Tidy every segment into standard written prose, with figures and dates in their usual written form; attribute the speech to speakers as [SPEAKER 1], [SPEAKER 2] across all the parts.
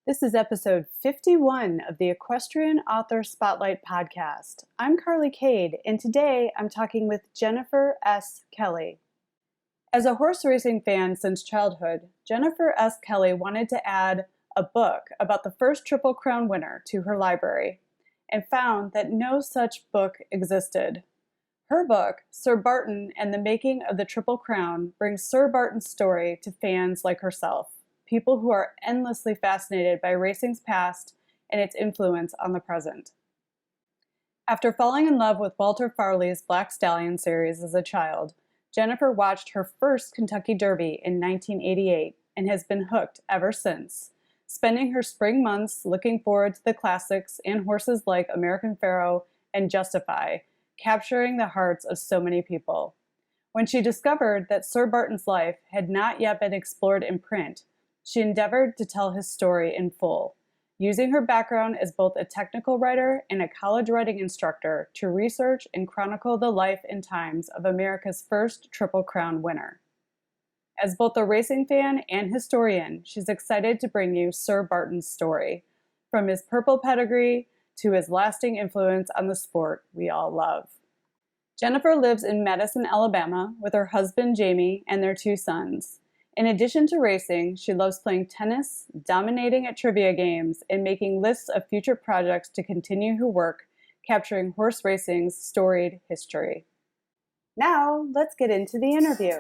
[SPEAKER 1] This is episode 51 of the Equestrian Author Spotlight podcast. I'm Carly Kade, and today I'm talking with Jennifer S. Kelly. As a horse racing fan since childhood, Jennifer S. Kelly wanted to add a book about the first Triple Crown winner to her library, and found that no such book existed. Her book, Sir Barton and the Making of the Triple Crown, brings Sir Barton's story to fans like herself, people who are endlessly fascinated by racing's past and its influence on the present. After falling in love with Walter Farley's Black Stallion series as a child, Jennifer watched her first Kentucky Derby in 1988 and has been hooked ever since, spending her spring months looking forward to the classics and horses like American Pharoah and Justify, capturing the hearts of so many people. When she discovered that Sir Barton's life had not yet been explored in print, she endeavored to tell his story in full, using her background as both a technical writer and a college writing instructor to research and chronicle the life and times of America's first Triple Crown winner. As both a racing fan and historian, she's excited to bring you Sir Barton's story, from his purple pedigree to his lasting influence on the sport we all love. Jennifer lives in Madison, Alabama, with her husband Jamie and their two sons. In addition to racing, she loves playing tennis, dominating at trivia games, and making lists of future projects to continue her work, capturing horse racing's storied history. Now, let's get into the interview.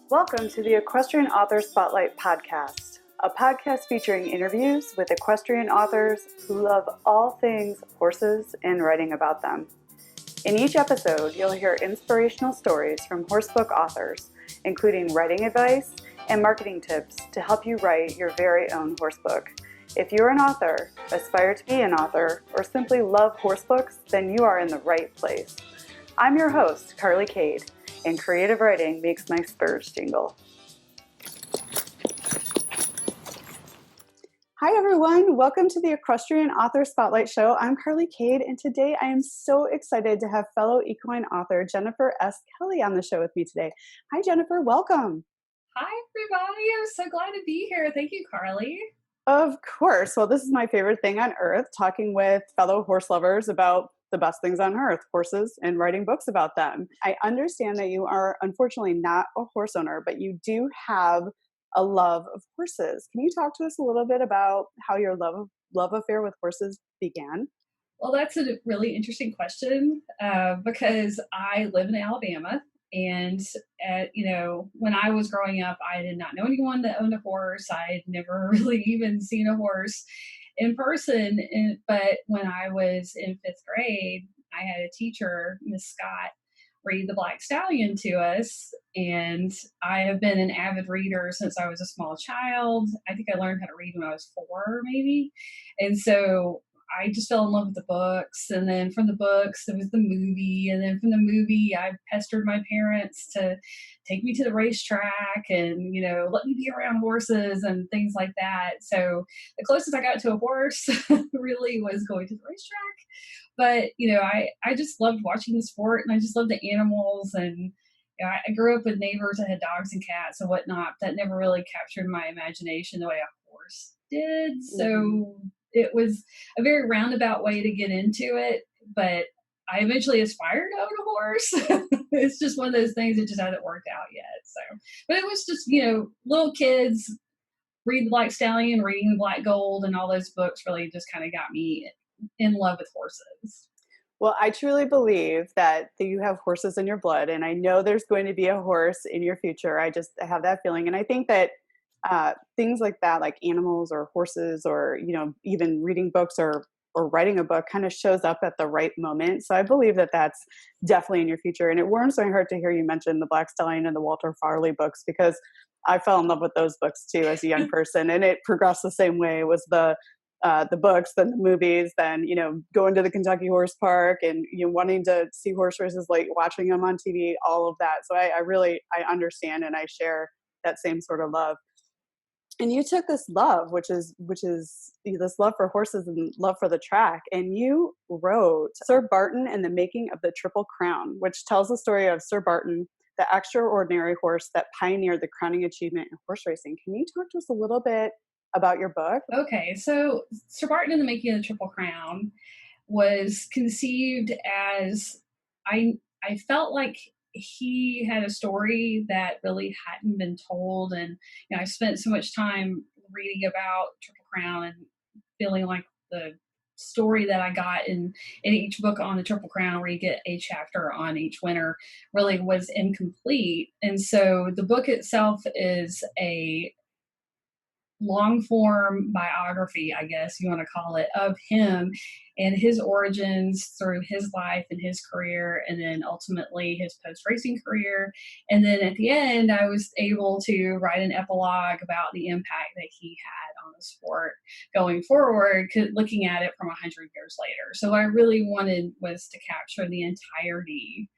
[SPEAKER 1] Welcome to the Equestrian Author Spotlight podcast, a podcast featuring interviews with equestrian authors who love all things horses and writing about them. In each episode, you'll hear inspirational stories from horsebook authors, including writing advice and marketing tips to help you write your very own horsebook. If you're an author, aspire to be an author, or simply love horsebooks, then you are in the right place. I'm your host, Carly Kade, and creative writing makes my spurs jingle. Hi everyone, welcome to the Equestrian Author Spotlight Show. I'm Carly Kade, and today I am so excited to have fellow equine author Jennifer S. Kelly on the show with me today. Hi Jennifer, welcome.
[SPEAKER 2] Hi everybody, I'm so glad to be here. Thank you, Carly.
[SPEAKER 1] Of course. Well, this is my favorite thing on earth, talking with fellow horse lovers about the best things on earth, horses, and writing books about them. I understand that you are unfortunately not a horse owner, but you do have a love of horses. Can you talk to us a little bit about how your love affair with horses began?
[SPEAKER 2] Well, that's a really interesting question because I live in Alabama. And, when I was growing up, I did not know anyone that owned a horse. I had never really even seen a horse in person. But when I was in fifth grade, I had a teacher, Miss Scott, read the Black Stallion to us. And I have been an avid reader since I was a small child. I think I learned how to read when I was 4, maybe. And so I just fell in love with the books. And then from the books, there was the movie. And then from the movie, I pestered my parents to take me to the racetrack and, let me be around horses and things like that. So the closest I got to a horse really was going to the racetrack. But, I just loved watching the sport, and I just loved the animals. And I grew up with neighbors that had dogs and cats and whatnot. That never really captured my imagination the way a horse did. So it was a very roundabout way to get into it, but I eventually aspired to own a horse. It's just one of those things that just hasn't worked out yet. So, but it was just, little kids read the Black Stallion, reading the Black Gold, and all those books really just kind of got me in love with horses.
[SPEAKER 1] Well, I truly believe that you have horses in your blood, and I know there's going to be a horse in your future. I just have that feeling. And I think that things like that, like animals or horses or, even reading books or writing a book kind of shows up at the right moment. So I believe that that's definitely in your future. And it warms my heart to hear you mention the Black Stallion and the Walter Farley books, because I fell in love with those books too as a young person, and it progressed the same way. It was the books, then the movies, then, going to the Kentucky Horse Park and, wanting to see horse races, like watching them on TV, all of that. So I understand, and I share that same sort of love. And you took this love, which is this love for horses and love for the track, and you wrote Sir Barton and the Making of the Triple Crown, which tells the story of Sir Barton, the extraordinary horse that pioneered the crowning achievement in horse racing. Can you talk to us a little bit about your book?
[SPEAKER 2] Okay, so Sir Barton and the Making of the Triple Crown was conceived as I felt like he had a story that really hadn't been told, and I spent so much time reading about Triple Crown and feeling like the story that I got in each book on the Triple Crown, where you get a chapter on each winner, really was incomplete. And so the book itself is a long form biography, I guess you want to call it, of him and his origins through his life and his career, and then ultimately his post racing career. And then at the end, I was able to write an epilogue about the impact that he had on the sport going forward, looking at it from 100 years later. So what I really wanted was to capture the entirety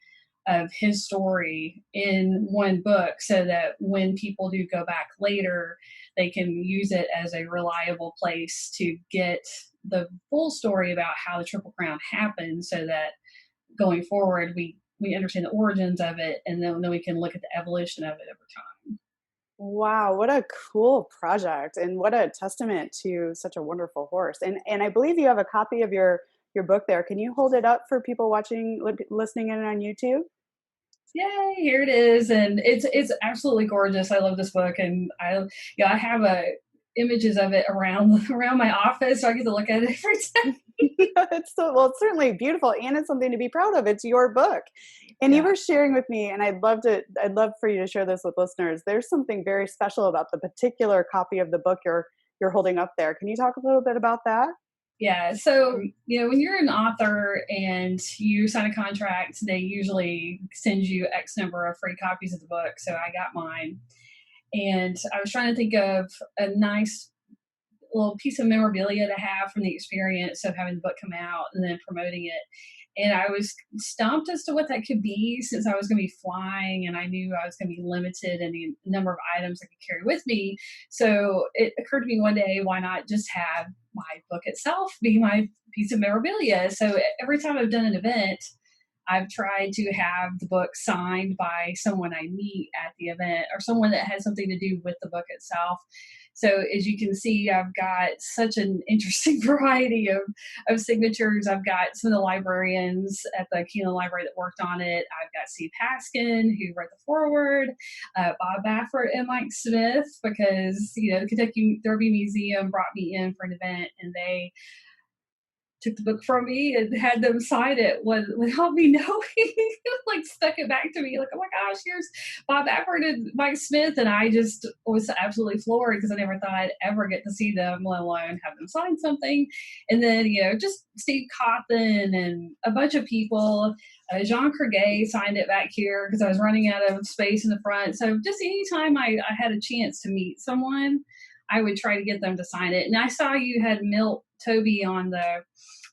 [SPEAKER 2] of his story in one book, so that when people do go back later, they can use it as a reliable place to get the full story about how the Triple Crown happened, so that going forward we understand the origins of it, and then we can look at the evolution of it over time.
[SPEAKER 1] Wow, what a cool project, and what a testament to such a wonderful horse. And I believe you have a copy of your book there. Can you hold it up for people watching, listening in on YouTube?
[SPEAKER 2] Yay, here it is. And it's absolutely gorgeous. I love this book, and I have images of it around around my office, so I get to look at it every time.
[SPEAKER 1] It's certainly beautiful, and it's something to be proud of. It's your book. And you
[SPEAKER 2] Yeah.
[SPEAKER 1] were sharing with me, and I'd love for you to share this with listeners. There's something very special about the particular copy of the book you're holding up there. Can you talk a little bit about that?
[SPEAKER 2] Yeah. So, when you're an author and you sign a contract, they usually send you X number of free copies of the book. So I got mine. And I was trying to think of a nice little piece of memorabilia to have from the experience of having the book come out and then promoting it. And I was stumped as to what that could be, since I was going to be flying and I knew I was going to be limited in the number of items I could carry with me. So it occurred to me one day, why not just have my book itself be my piece of memorabilia? So every time I've done an event, I've tried to have the book signed by someone I meet at the event, or someone that has something to do with the book itself. So as you can see, I've got such an interesting variety of signatures. I've got some of the librarians at the Keeneland Library that worked on it. I've got Steve Paskin, who wrote the foreword, Bob Baffert and Mike Smith, because, the Kentucky Derby Museum brought me in for an event, and they took the book from me and had them sign it without me knowing. Like, stuck it back to me, like, oh my gosh, here's Bob Baffert and Mike Smith. And I just was absolutely floored, because I never thought I'd ever get to see them, let alone have them sign something. And then, just Steve Cawthon and a bunch of people. Jean Kade signed it back here, because I was running out of space in the front. So just anytime I had a chance to meet someone, I would try to get them to sign it. And I saw you had Milt Toby on the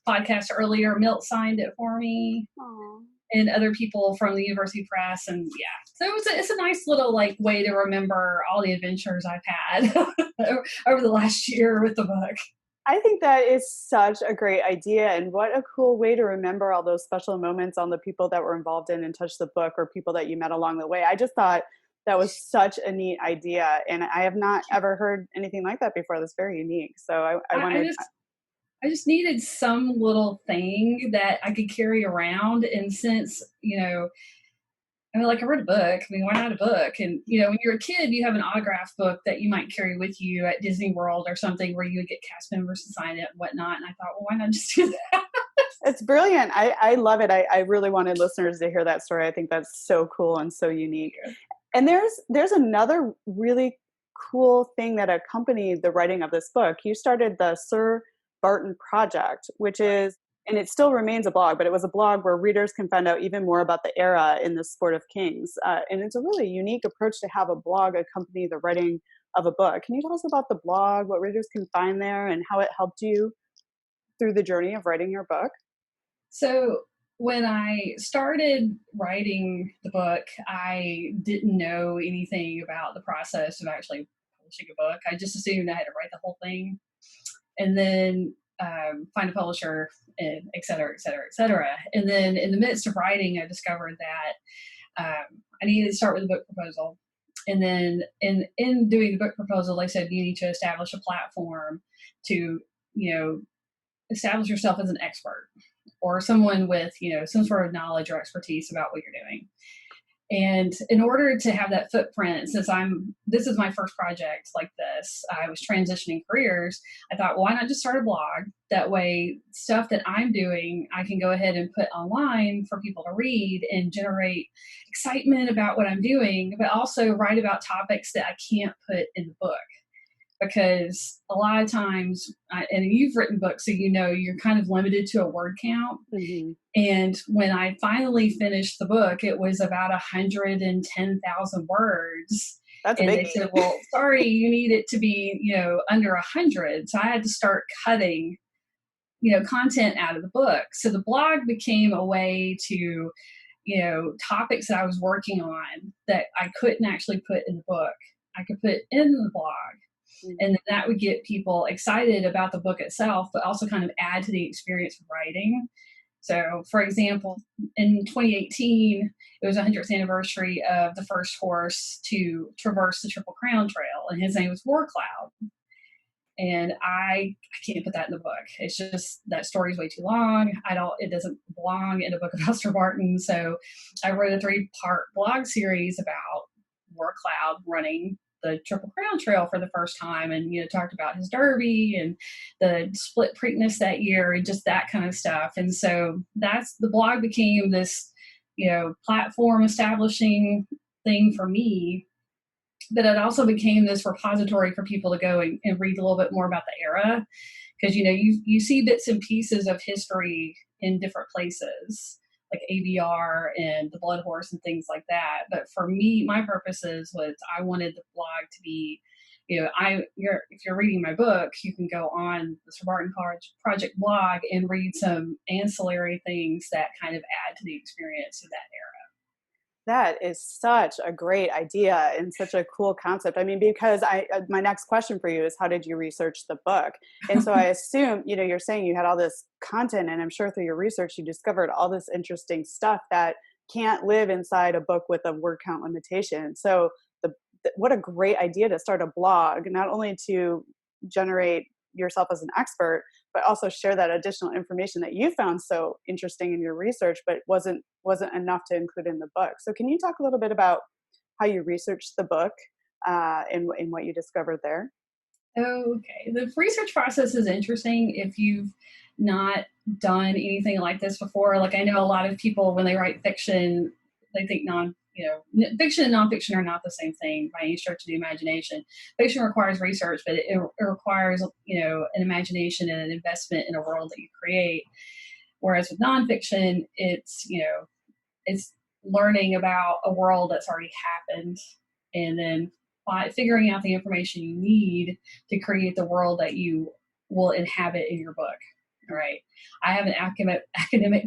[SPEAKER 2] podcast earlier. Milt signed it for me.
[SPEAKER 1] Aww.
[SPEAKER 2] And other people from the University Press. And yeah, so it's a nice little way to remember all the adventures I've had over the last year with the book.
[SPEAKER 1] I think that is such a great idea, and what a cool way to remember all those special moments on the people that were involved in and touched the book, or people that you met along the way. I just thought that was such a neat idea, and I have not ever heard anything like that before. That's very unique. So I wanted.
[SPEAKER 2] I just needed some little thing that I could carry around. And since, I read a book. Why not a book? And, when you're a kid, you have an autograph book that you might carry with you at Disney World or something, where you would get cast members to sign it and whatnot. And I thought, well, why not just do that?
[SPEAKER 1] It's brilliant. I love it. I really wanted listeners to hear that story. I think that's so cool and so unique. And there's another really cool thing that accompanied the writing of this book. You started the Sir Barton Project, which is, and it still remains a blog, but it was a blog where readers can find out even more about the era in the sport of kings. And it's a really unique approach to have a blog accompany the writing of a book. Can you tell us about the blog, what readers can find there, and how it helped you through the journey of writing your book?
[SPEAKER 2] So when I started writing the book, I didn't know anything about the process of actually publishing a book. I just assumed I had to write the whole thing and then find a publisher, and et cetera, et cetera, et cetera. And then in the midst of writing, I discovered that I needed to start with a book proposal. And then in doing the book proposal, they said you need to establish a platform to, establish yourself as an expert or someone with, some sort of knowledge or expertise about what you're doing. And in order to have that footprint, since this is my first project like this, I was transitioning careers. I thought, why not just start a blog? That way, stuff that I'm doing, I can go ahead and put online for people to read and generate excitement about what I'm doing, but also write about topics that I can't put in the book. Because a lot of times, and you've written books, so you're kind of limited to a word count.
[SPEAKER 1] Mm-hmm.
[SPEAKER 2] And when I finally finished the book, it was about 110,000 words.
[SPEAKER 1] That's
[SPEAKER 2] and
[SPEAKER 1] big.
[SPEAKER 2] They said, well, sorry, you need it to be, under 100. So I had to start cutting, content out of the book. So the blog became a way to, topics that I was working on that I couldn't actually put in the book, I could put in the blog. And that would get people excited about the book itself, but also kind of add to the experience of writing. So, for example, in 2018, it was the 100th anniversary of the first horse to traverse the Triple Crown Trail, and his name was Warcloud. And I can't put that in the book. It's just that story is way too long. It doesn't belong in a book about Sir Barton. So I wrote a 3-part blog series about Warcloud running the Triple Crown Trail for the first time, and talked about his derby and the split Preakness that year and just that kind of stuff. And so the blog became this platform establishing thing for me, but it also became this repository for people to go and read a little bit more about the era, because you see bits and pieces of history in different places, like ABR and the Blood Horse and things like that. But for me, my purposes was I wanted the blog to be, if you're reading my book, you can go on the Sir Barton Project blog and read some ancillary things that kind of add to the experience of that era.
[SPEAKER 1] That is such a great idea and such a cool concept. I mean, because my next question for you is, how did you research the book? And so I assume, you're saying you had all this content, and I'm sure through your research, you discovered all this interesting stuff that can't live inside a book with a word count limitation. So what a great idea to start a blog, not only to generate yourself as an expert, but also share that additional information that you found so interesting in your research, but wasn't enough to include in the book. So can you talk a little bit about how you researched the book and what you discovered there?
[SPEAKER 2] Okay. The research process is interesting if you've not done anything like this before. Like, I know a lot of people, when they write fiction, they think fiction and nonfiction are not the same thing by any stretch of the imagination. Fiction requires research, but it requires, an imagination and an investment in a world that you create. Whereas with nonfiction, it's learning about a world that's already happened, and then figuring out the information you need to create the world that you will inhabit in your book. All right. I have an academic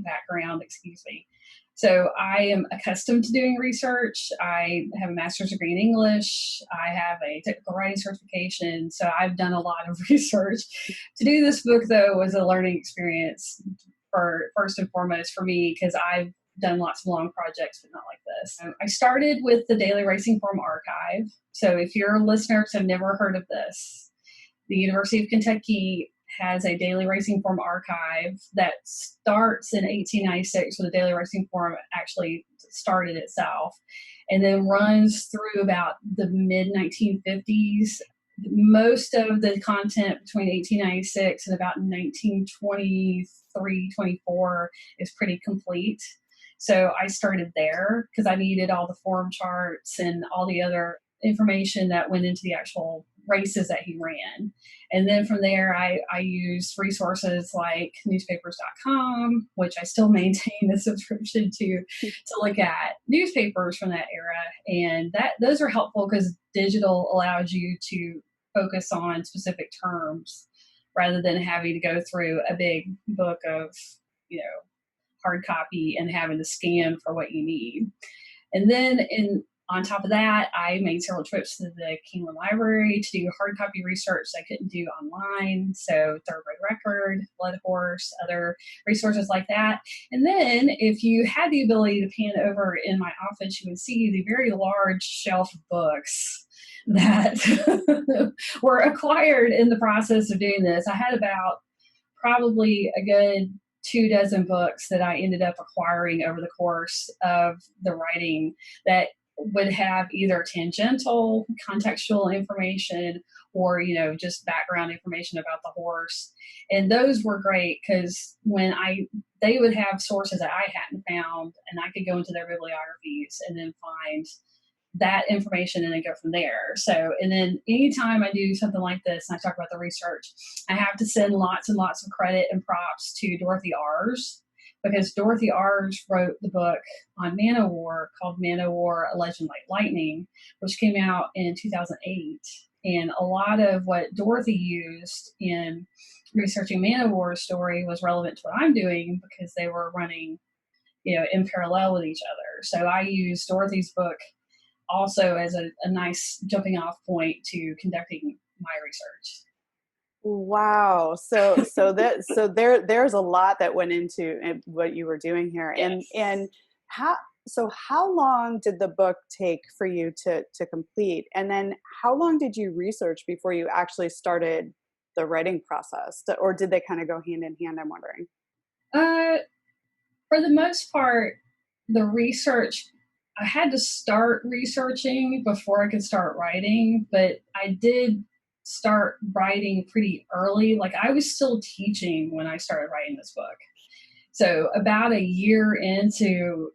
[SPEAKER 2] background, so I am accustomed to doing research. I have a master's degree in English. I have a technical writing certification. So I've done a lot of research. To do this book, though, was a learning experience first and foremost for me, because I've done lots of long projects, but not like this. I started with the Daily Racing Form Archive. So if your listeners have never heard of this, the University of Kentucky has a Daily Racing Form Archive that starts in 1896, when the Daily Racing Form actually started itself, and then runs through about the mid-1950s. Most of the content between 1896 and about 1923, 24 is pretty complete. So I started there because I needed all the form charts and all the other information that went into the actual races that he ran. And then from there, I used resources like newspapers.com, which I still maintain a subscription to look at newspapers from that era. And those are helpful because digital allows you to focus on specific terms rather than having to go through a big book of, hard copy and having to scan for what you need. And then On top of that, I made several trips to the Kingland Library to do hard copy research I couldn't do online. So thoroughbred record, blood horse, other resources like that. And then if you had the ability to pan over in my office, you would see the very large shelf of books that were acquired in the process of doing this. I had about probably a good 24 books that I ended up acquiring over the course of the writing that would have either tangential contextual information or, just background information about the horse. And those were great because they would have sources that I hadn't found, and I could go into their bibliographies and then find that information and then go from there. So, and then anytime I do something like this and I talk about the research, I have to send lots and lots of credit and props to Dorothy Ars, because Dorothy Ars wrote the book on Man-O-War called Man-O-War, A Legend Like Lightning, which came out in 2008. And a lot of what Dorothy used in researching Man-O-War's story was relevant to what I'm doing because they were running, in parallel with each other. So I used Dorothy's book also as a nice jumping off point to conducting my research.
[SPEAKER 1] Wow. There's a lot that went into what you were doing here.
[SPEAKER 2] Yes.
[SPEAKER 1] And how long did the book take for you to complete? And then how long did you research before you actually started the writing process? Or did they kind of go hand in hand, I'm wondering?
[SPEAKER 2] For the most part, the research, I had to start researching before I could start writing, but I did start writing pretty early. Like I was still teaching when I started writing this book. So about a year into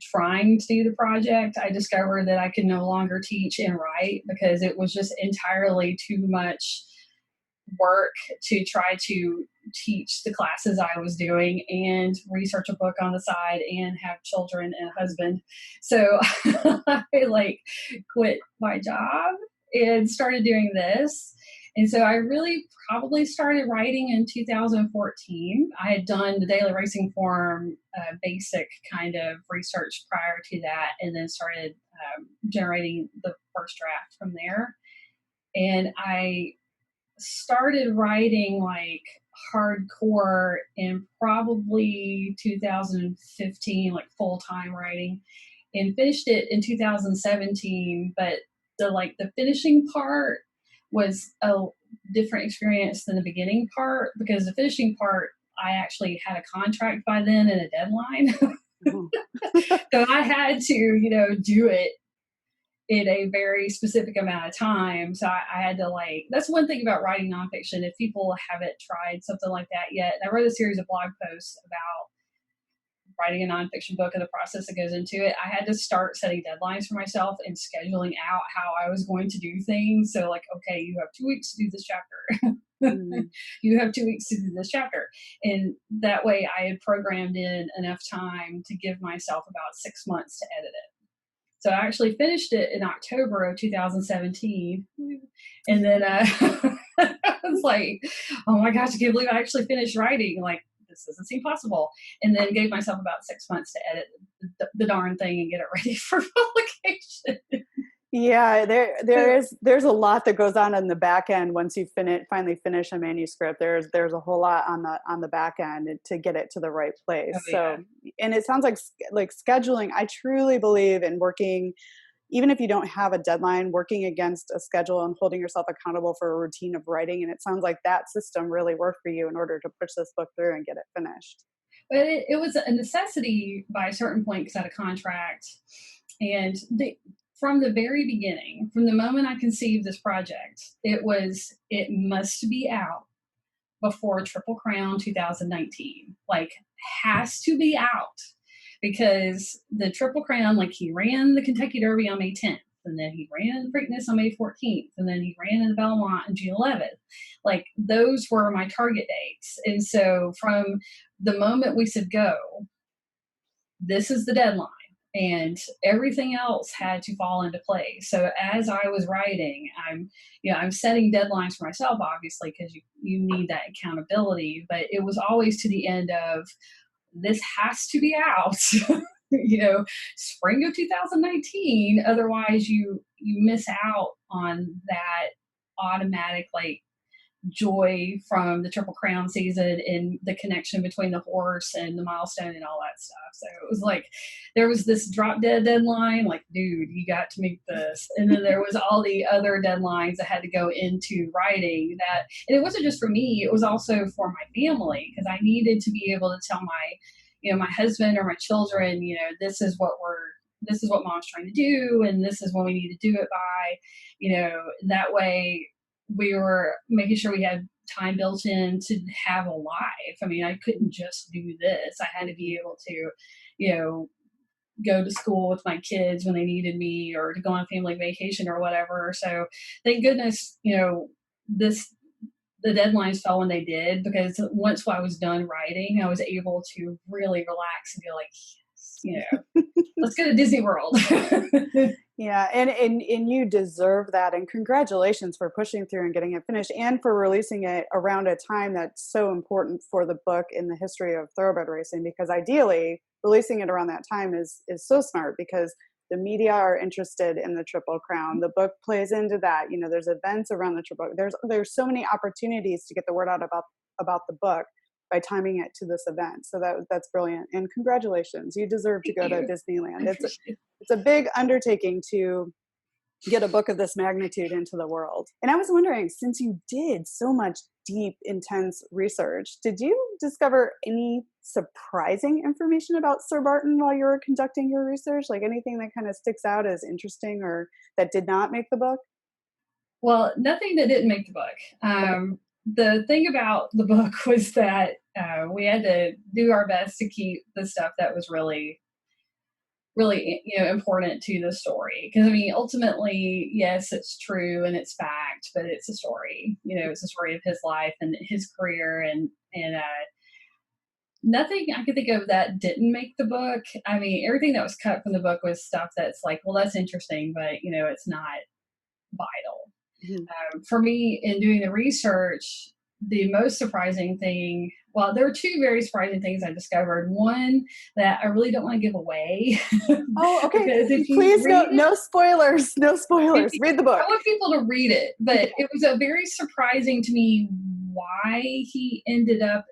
[SPEAKER 2] trying to do the project, I discovered that I could no longer teach and write because it was just entirely too much work to try to teach the classes I was doing and research a book on the side and have children and a husband. So I quit my job and started doing this. And so I really probably started writing in 2014. I had done the Daily Racing Form basic kind of research prior to that, and then started generating the first draft from there. And I started writing like hardcore in probably 2015, like full-time writing, and finished it in 2017. But the finishing part was a different experience than the beginning part, because the finishing part, I actually had a contract by then and a deadline. So I had to, do it in a very specific amount of time. So I had to that's one thing about writing nonfiction. If people haven't tried something like that yet, I wrote a series of blog posts about writing a nonfiction book and the process that goes into it. I had to start setting deadlines for myself and scheduling out how I was going to do things. So okay, you have 2 weeks to do this chapter. You have 2 weeks to do this chapter. And that way I had programmed in enough time to give myself about 6 months to edit it. So I actually finished it in October of 2017. And then I was like, oh my gosh, I can't believe I actually finished writing. This doesn't seem possible. And then gave myself about 6 months to edit the darn thing and get it ready for publication.
[SPEAKER 1] Yeah, there's a lot that goes on in the back end once you finally finish a manuscript. There's a whole lot on the back end to get it to the right place.
[SPEAKER 2] Oh, yeah.
[SPEAKER 1] So, and it sounds like scheduling. I truly believe in working, even if you don't have a deadline, working against a schedule and holding yourself accountable for a routine of writing. And it sounds like that system really worked for you in order to push this book through and get it finished.
[SPEAKER 2] But it was a necessity by a certain point because I had a contract. And from the very beginning, from the moment I conceived this project, it must be out before Triple Crown 2019. Has to be out, because the Triple Crown, he ran the Kentucky Derby on May 10th, and then he ran Preakness on May 14th, and then he ran in the Belmont on June 11th. Those were my target dates. And so from the moment we said go, this is the deadline. And everything else had to fall into place. So as I was writing, I'm setting deadlines for myself, obviously, because you need that accountability. But it was always to the end of, this has to be out spring of 2019. Otherwise, you miss out on that automatic like joy from the Triple Crown season and the connection between the horse and the milestone and all that stuff. So it was like there was this drop dead deadline, like, dude, you got to make this. And then there was all the other deadlines that had to go into writing that, and it wasn't just for me, it was also for my family, because I needed to be able to tell my husband or my children, this is what mom's trying to do, and this is when we need to do it by, that way we were making sure we had time built in to have a life. I mean, I couldn't just do this. I had to be able to, go to school with my kids when they needed me, or to go on family vacation or whatever. So thank goodness, the deadlines fell when they did, because once I was done writing, I was able to really relax and be like, let's go to Disney World.
[SPEAKER 1] Yeah, and you deserve that, and congratulations for pushing through and getting it finished, and for releasing it around a time that's so important for the book in the history of thoroughbred racing, because ideally releasing it around that time is so smart, because the media are interested in the Triple Crown. The book plays into that. There's events around the Triple. There's so many opportunities to get the word out about the book by timing it to this event. So that's brilliant. And congratulations. You deserve to go to Disneyland. It's a big undertaking to get a book of this magnitude into the world. And I was wondering, since you did so much deep, intense research, did you discover any surprising information about Sir Barton while you were conducting your research? Like anything that kind of sticks out as interesting or that did not make the book?
[SPEAKER 2] Well, nothing that didn't make the book. The thing about the book was that we had to do our best to keep the stuff that was really, really, important to the story. Because I mean, ultimately, yes, it's true and it's fact, but it's a story. It's a story of his life and his career, and nothing I could think of that didn't make the book. I mean, everything that was cut from the book was stuff that's like, well, that's interesting, but it's not vital. For me, in doing the research, the most surprising thing, well, there were two very surprising things I discovered. One that I really don't want to give away.
[SPEAKER 1] Oh, okay. Please, no spoilers. No spoilers. Read the book.
[SPEAKER 2] I want people to read it, but it was a very surprising to me why he ended up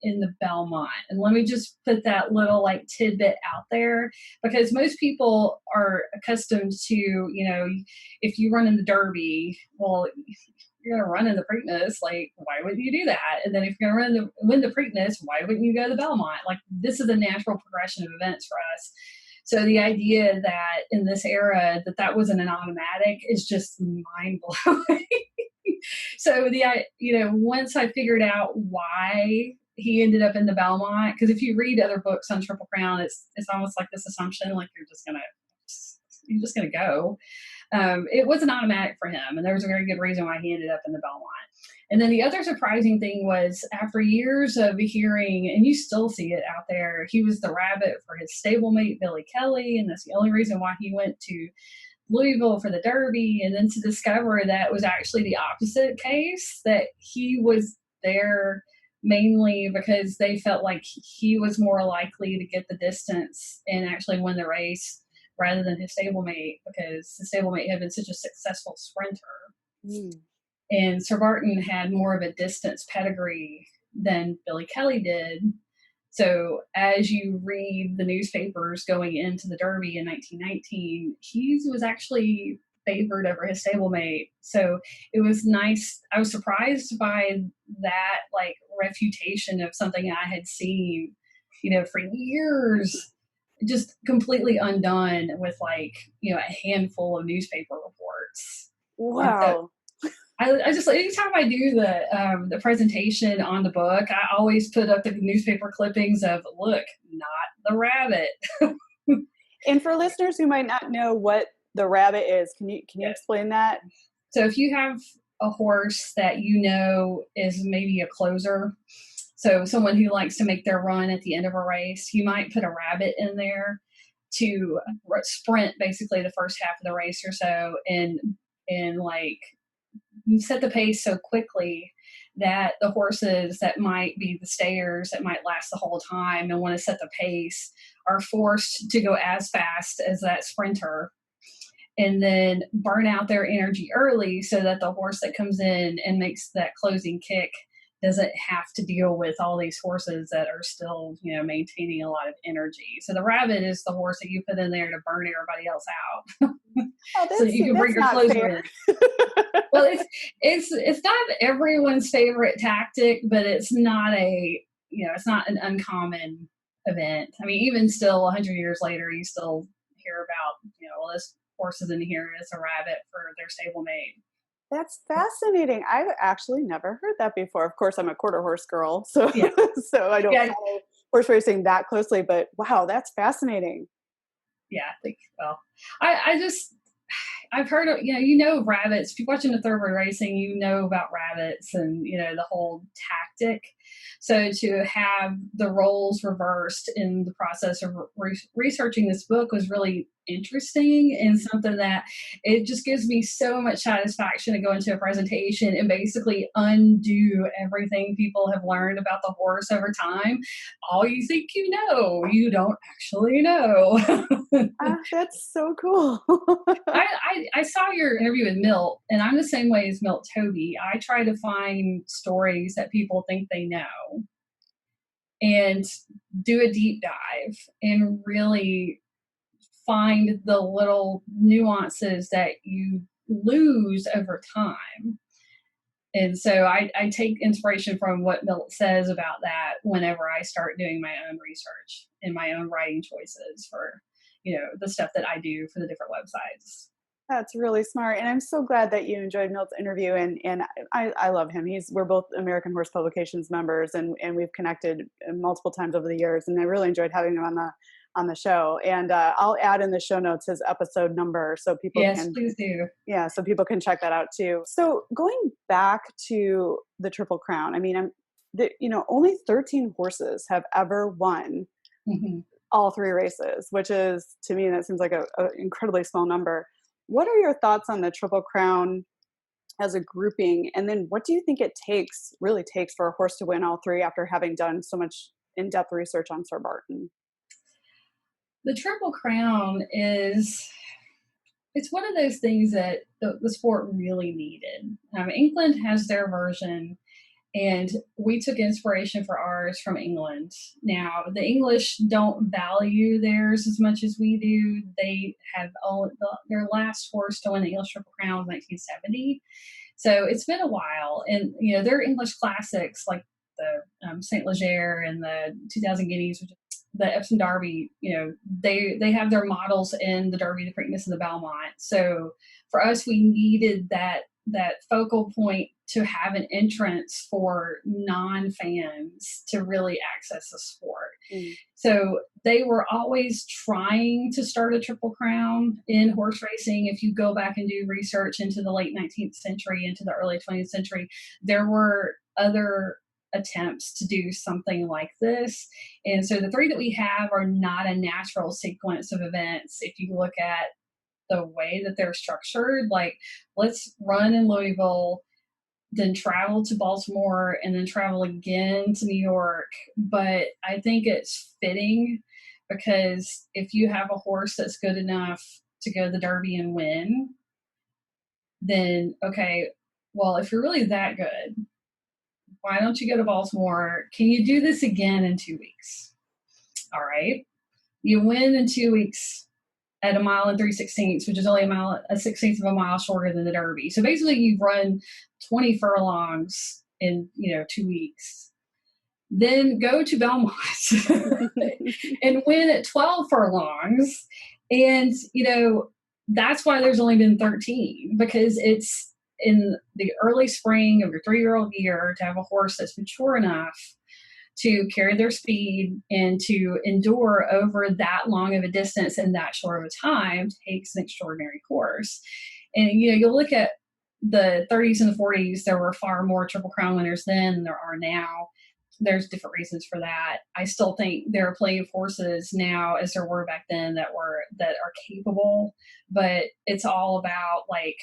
[SPEAKER 2] in the Belmont. And let me just put that little like tidbit out there, because most people are accustomed to, if you run in the Derby, well, you're going to run in the Preakness, like, why wouldn't you do that? And then if you're going to win the Preakness, why wouldn't you go to the Belmont? Like, this is a natural progression of events for us. So the idea that in this era that wasn't an automatic is just mind blowing. So once I figured out why he ended up in the Belmont, because if you read other books on Triple Crown, it's almost like this assumption, like you're just gonna go. It was an automatic for him, and there was a very good reason why he ended up in the Belmont. And then the other surprising thing was, after years of hearing, and you still see it out there, he was the rabbit for his stablemate Billy Kelly, and that's the only reason why he went to Louisville for the Derby. And then to discover that it was actually the opposite case, that he was there mainly because they felt like he was more likely to get the distance and actually win the race rather than his stablemate, because the stablemate had been such a successful sprinter. And Sir Barton had more of a distance pedigree than Billy Kelly did. So as you read the newspapers going into the Derby in 1919, he was actually favored over his stablemate. So it was nice. I was surprised by that, like, refutation of something I had seen, for years, just completely undone with a handful of newspaper reports.
[SPEAKER 1] Wow.
[SPEAKER 2] I just, anytime I do the presentation on the book, I always put up the newspaper clippings of, look, not the rabbit.
[SPEAKER 1] And for listeners who might not know what the rabbit is, can you explain that?
[SPEAKER 2] So if you have a horse that is maybe a closer, so someone who likes to make their run at the end of a race, you might put a rabbit in there to sprint basically the first half of the race or so, and set the pace so quickly that the horses that might be the stayers that might last the whole time and want to set the pace are forced to go as fast as that sprinter and then burn out their energy early so that the horse that comes in and makes that closing kick doesn't have to deal with all these horses that are still, maintaining a lot of energy. So the rabbit is the horse that you put in there to burn everybody else out,
[SPEAKER 1] Oh,
[SPEAKER 2] so that you can bring your
[SPEAKER 1] not
[SPEAKER 2] closer
[SPEAKER 1] fair.
[SPEAKER 2] in. Well, it's not everyone's favorite tactic, but it's not it's not an uncommon event. I mean, even still, 100 years later, you still hear about, well, this horse is in here and it's a rabbit for their stablemate.
[SPEAKER 1] That's fascinating. I've actually never heard that before. Of course, I'm a quarter horse girl, so
[SPEAKER 2] Yeah,
[SPEAKER 1] so I don't
[SPEAKER 2] yeah,
[SPEAKER 1] follow horse racing that closely. But wow, that's fascinating.
[SPEAKER 2] yeah. I think. Well, I just I've heard of, of rabbits. If you're watching the thoroughbred racing, you know about rabbits and, the whole tactic. So to have the roles reversed in the process of researching this book was really interesting and something that it just gives me so much satisfaction to go into a presentation and basically undo everything people have learned about the horse over time. All you think you don't actually know.
[SPEAKER 1] That's so cool.
[SPEAKER 2] I saw your interview with Milt, and I'm the same way as Milt Toby. I try to find stories that people think they know and do a deep dive and really find the little nuances that you lose over time. And so I take inspiration from what Milt says about that whenever I start doing my own research and my own writing choices for, the stuff that I do for the different websites.
[SPEAKER 1] That's really smart, and I'm so glad that you enjoyed Milt's interview. And I love him. We're both American Horse Publications members, and we've connected multiple times over the years. And I really enjoyed having him on the show. And I'll add in the show notes his episode number so people
[SPEAKER 2] Yes,
[SPEAKER 1] can,
[SPEAKER 2] please do.
[SPEAKER 1] yeah, so people can check that out too. So going back to the Triple Crown, I mean, only 13 horses have ever won
[SPEAKER 2] Mm-hmm.
[SPEAKER 1] all three races, which is, to me, that seems like a incredibly small number. What are your thoughts on the Triple Crown as a grouping? And then what do you think it really takes for a horse to win all three after having done so much in-depth research on Sir Barton?
[SPEAKER 2] The Triple Crown it's one of those things that the sport really needed. England has their version, and we took inspiration for ours from England. Now, the English don't value theirs as much as we do. They have their last horse to win the English Triple Crown was 1970. So it's been a while. And, their English classics like the St. Leger and the 2000 Guineas, which is the Epsom Derby, they have their models in the Derby, the Preakness, and the Belmont. So for us, we needed that focal point to have an entrance for non-fans to really access the sport. Mm. So they were always trying to start a Triple Crown in horse racing. If you go back and do research into the late 19th century, into the early 20th century, there were other attempts to do something like this. And so the three that we have are not a natural sequence of events. If you look at the way that they're structured, like let's run in Louisville, then travel to Baltimore, and then travel again to New York. But I think it's fitting because if you have a horse that's good enough to go to the Derby and win, then okay, well, if you're really that good, why don't you go to Baltimore? Can you do this again in 2 weeks? All right. You win in 2 weeks at 1 mile and 3/16, which is only a 16th of a mile shorter than the Derby. So basically you've run 20 furlongs in, 2 weeks. Then go to Belmont and win at 12 furlongs. And, that's why there's only been 13, because it's in the early spring of your 3-year-old year to have a horse that's mature enough to carry their speed and to endure over that long of a distance in that short of a time takes an extraordinary course. And, you'll look at the 30s and the 40s, there were far more Triple Crown winners then than there are now. There's different reasons for that. I still think there are plenty of horses now, as there were back then, that are capable, but it's all about like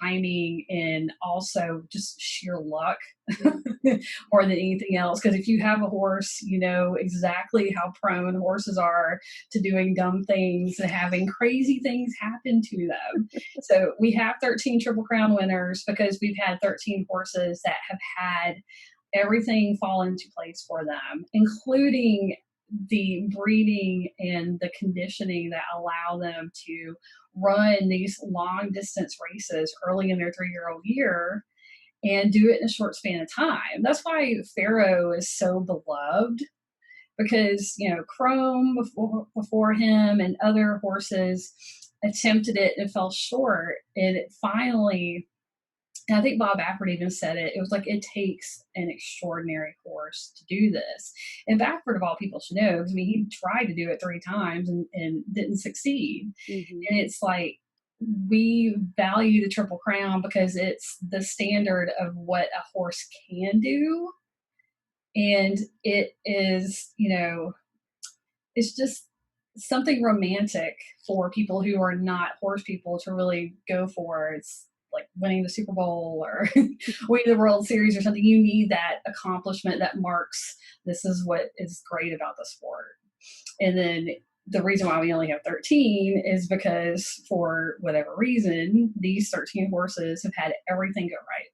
[SPEAKER 2] timing and also just sheer luck
[SPEAKER 1] Mm.
[SPEAKER 2] more than anything else. Because if you have a horse, you know exactly how prone horses are to doing dumb things and having crazy things happen to them. So we have 13 Triple Crown winners because we've had 13 horses that have had everything fall into place for them, including the breeding and the conditioning that allow them to run these long distance races early in their 3-year-old year and do it in a short span of time. That's why Pharaoh is so beloved because, you know, Chrome before him and other horses attempted it and fell short. And it finally, and I think Bob Baffert even said it. It was like, it takes an extraordinary horse to do this. And Baffert, of all people, should know, because I mean, he tried to do it 3 times and didn't succeed.
[SPEAKER 1] Mm-hmm.
[SPEAKER 2] And it's like, we value the Triple Crown because it's the standard of what a horse can do. And it is, you know, it's just something romantic for people who are not horse people to really go for. It's like winning the Super Bowl or winning the World Series or something. You need that accomplishment that marks this is what is great about the sport. And then the reason why we only have 13 is because for whatever reason, these 13 horses have had everything go right.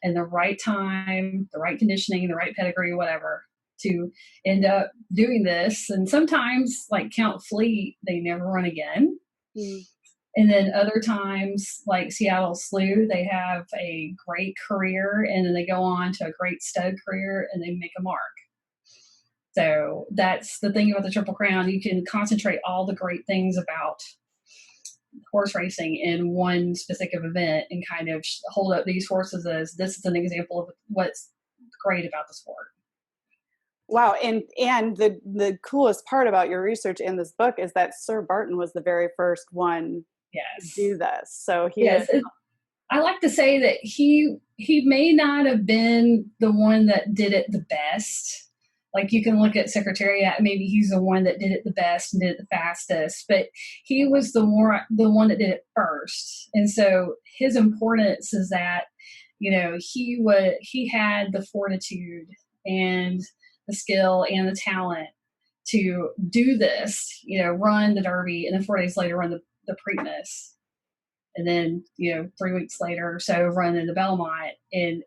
[SPEAKER 2] And the right time, the right conditioning, the right pedigree, whatever, to end up doing this. And sometimes, like Count Fleet, they never run again.
[SPEAKER 1] Mm.
[SPEAKER 2] And then other times, like Seattle Slew, they have a great career and then they go on to a great stud career and they make a mark. So that's the thing about the Triple Crown. You can concentrate all the great things about horse racing in one specific event and kind of hold up these horses as this is an example of what's great about the sport.
[SPEAKER 1] Wow, and the coolest part about your research in this book is that Sir Barton was the very first one to
[SPEAKER 2] Yes.
[SPEAKER 1] do this. So he
[SPEAKER 2] Yes. I like to say that he may not have been the one that did it the best. Like you can look at Secretariat, maybe he's the one that did it the best and did it the fastest, but he was the one that did it first. And so his importance is that, you know, he had the fortitude and the skill and the talent to do this, you know, run the Derby and then 4 days later run the Preakness. And then, you know, 3 weeks later or so run in the Belmont and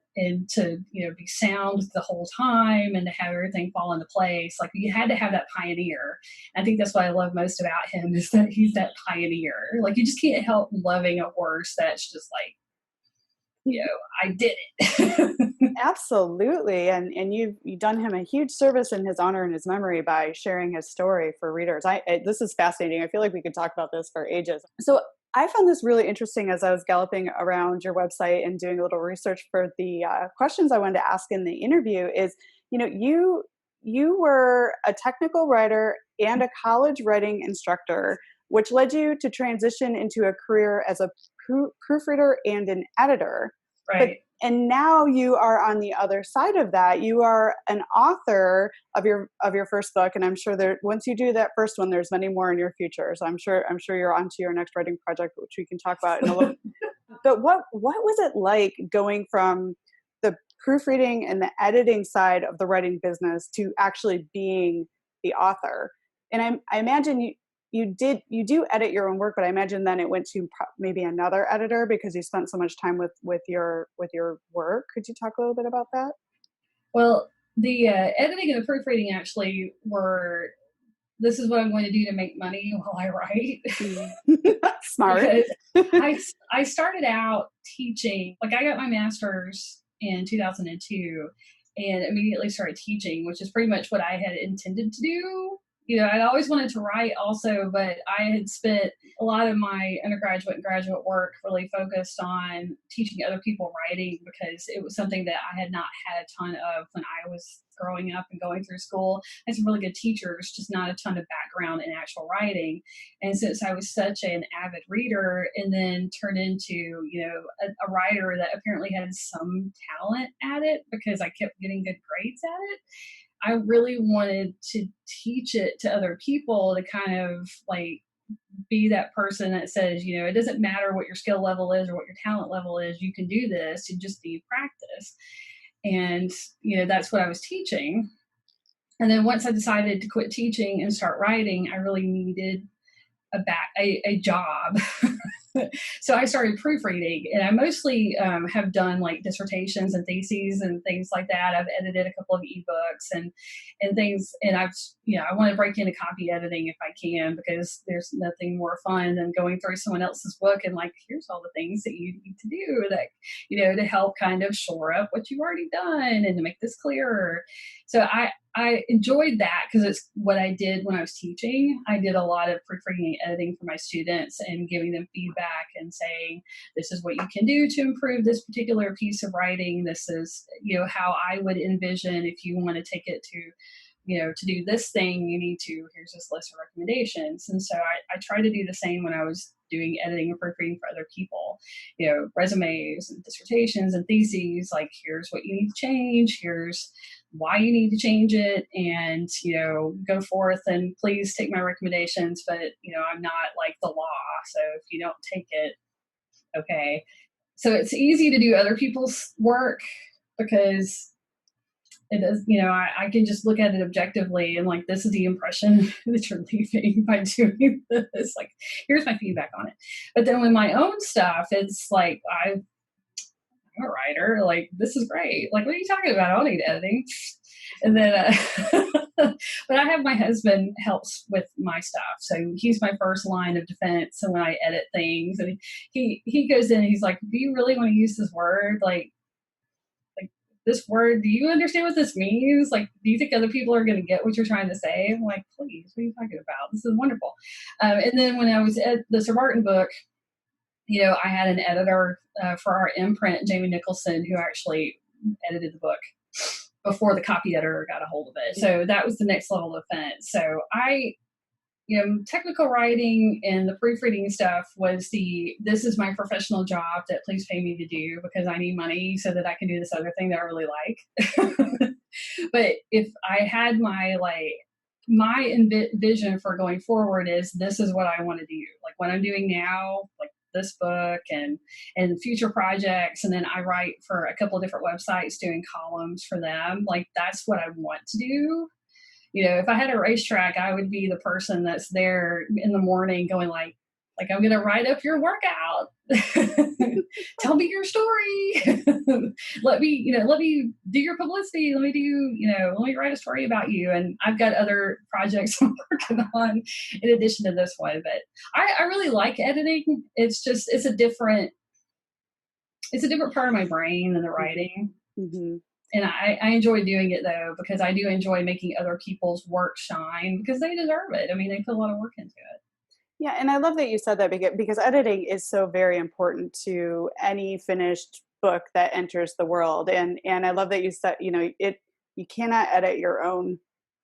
[SPEAKER 2] to, you know, be sound the whole time and to have everything fall into place. Like you had to have that pioneer. I think that's what I love most about him is that he's that pioneer. Like you just can't help loving a horse that's just like, you know, I did it.
[SPEAKER 1] Absolutely, and you've done him a huge service in his honor and his memory by sharing his story for readers. This is fascinating. I feel like we could talk about this for ages. So I found this really interesting as I was galloping around your website and doing a little research for the questions I wanted to ask in the interview. Is you know you were a technical writer and a college writing instructor, which led you to transition into a career as a proofreader and an editor.
[SPEAKER 2] Right.
[SPEAKER 1] And now you are on the other side of that. You are an author of your first book, and I'm sure that once you do that first one, there's many more in your future. So I'm sure you're on to your next writing project, which we can talk about in a little. But what was it like going from the proofreading and the editing side of the writing business to actually being the author? And I imagine you do edit your own work, but I imagine then it went to maybe another editor because you spent so much time with your work. Could you talk a little bit about that?
[SPEAKER 2] Well, the editing and the proofreading actually were, this is what I'm going to do to make money while I write.
[SPEAKER 1] Smart.
[SPEAKER 2] Because I started out teaching, like I got my master's in 2002 and immediately started teaching, which is pretty much what I had intended to do. You know, I'd always wanted to write also, but I had spent a lot of my undergraduate and graduate work really focused on teaching other people writing because it was something that I had not had a ton of when I was growing up and going through school. I had some really good teachers, just not a ton of background in actual writing. And since I was such an avid reader and then turned into, you know, a writer that apparently had some talent at it because I kept getting good grades at it, I really wanted to teach it to other people to kind of like be that person that says, it doesn't matter what your skill level is or what your talent level is, you can do this, you just need practice. And, that's what I was teaching. And then once I decided to quit teaching and start writing, I really needed a job. So I started proofreading, and I mostly have done like dissertations and theses and things like that. I've edited a couple of ebooks and things, and I want to break into copy editing if I can, because there's nothing more fun than going through someone else's book and like, here's all the things that you need to do that, to help kind of shore up what you've already done and to make this clearer. So I enjoyed that because it's what I did when I was teaching. I did a lot of proofreading and editing for my students and giving them feedback and saying, this is what you can do to improve this particular piece of writing. This is, how I would envision if you want to take it to, to do this thing, you need to, here's this list of recommendations. And so I try to do the same when I was doing editing and proofreading for other people, resumes and dissertations and theses, like, here's what you need to change, here's why you need to change it, and, go forth and please take my recommendations. But, I'm not like the law. So if you don't take it, okay. So it's easy to do other people's work because it is, I can just look at it objectively and like, this is the impression that you're leaving by doing this. Like, here's my feedback on it. But then with my own stuff, it's like, I'm a writer. Like, this is great. Like, what are you talking about? I don't need editing. And then, but I have my husband helps with my stuff. So he's my first line of defense. So when I edit things, and he goes in and he's like, do you really want to use this word? Like this word, do you understand what this means? Like, do you think other people are going to get what you're trying to say? I'm like, please, what are you talking about? This is wonderful. And then when I was at the Sir Barton book, I had an editor for our imprint, Jamie Nicholson, who actually edited the book before the copy editor got a hold of it. So that was the next level of defense. So technical writing and the proofreading stuff was this is my professional job that please pay me to do because I need money so that I can do this other thing that I really like. But if I had my vision for going forward is this is what I want to do. Like what I'm doing now, like this book and future projects. And then I write for a couple of different websites doing columns for them. Like that's what I want to do. If I had a racetrack, I would be the person that's there in the morning going like I'm going to write up your workout. Tell me your story. let me do your publicity. Let me write a story about you. And I've got other projects I'm working on in addition to this one, but I really like editing. It's a different part of my brain than the writing. Mm-hmm. And I enjoy doing it, though, because I do enjoy making other people's work shine because they deserve it. I mean, they put a lot of work into it.
[SPEAKER 1] Yeah, and I love that you said that because editing is so very important to any finished book that enters the world. And I love that you said, you cannot edit your own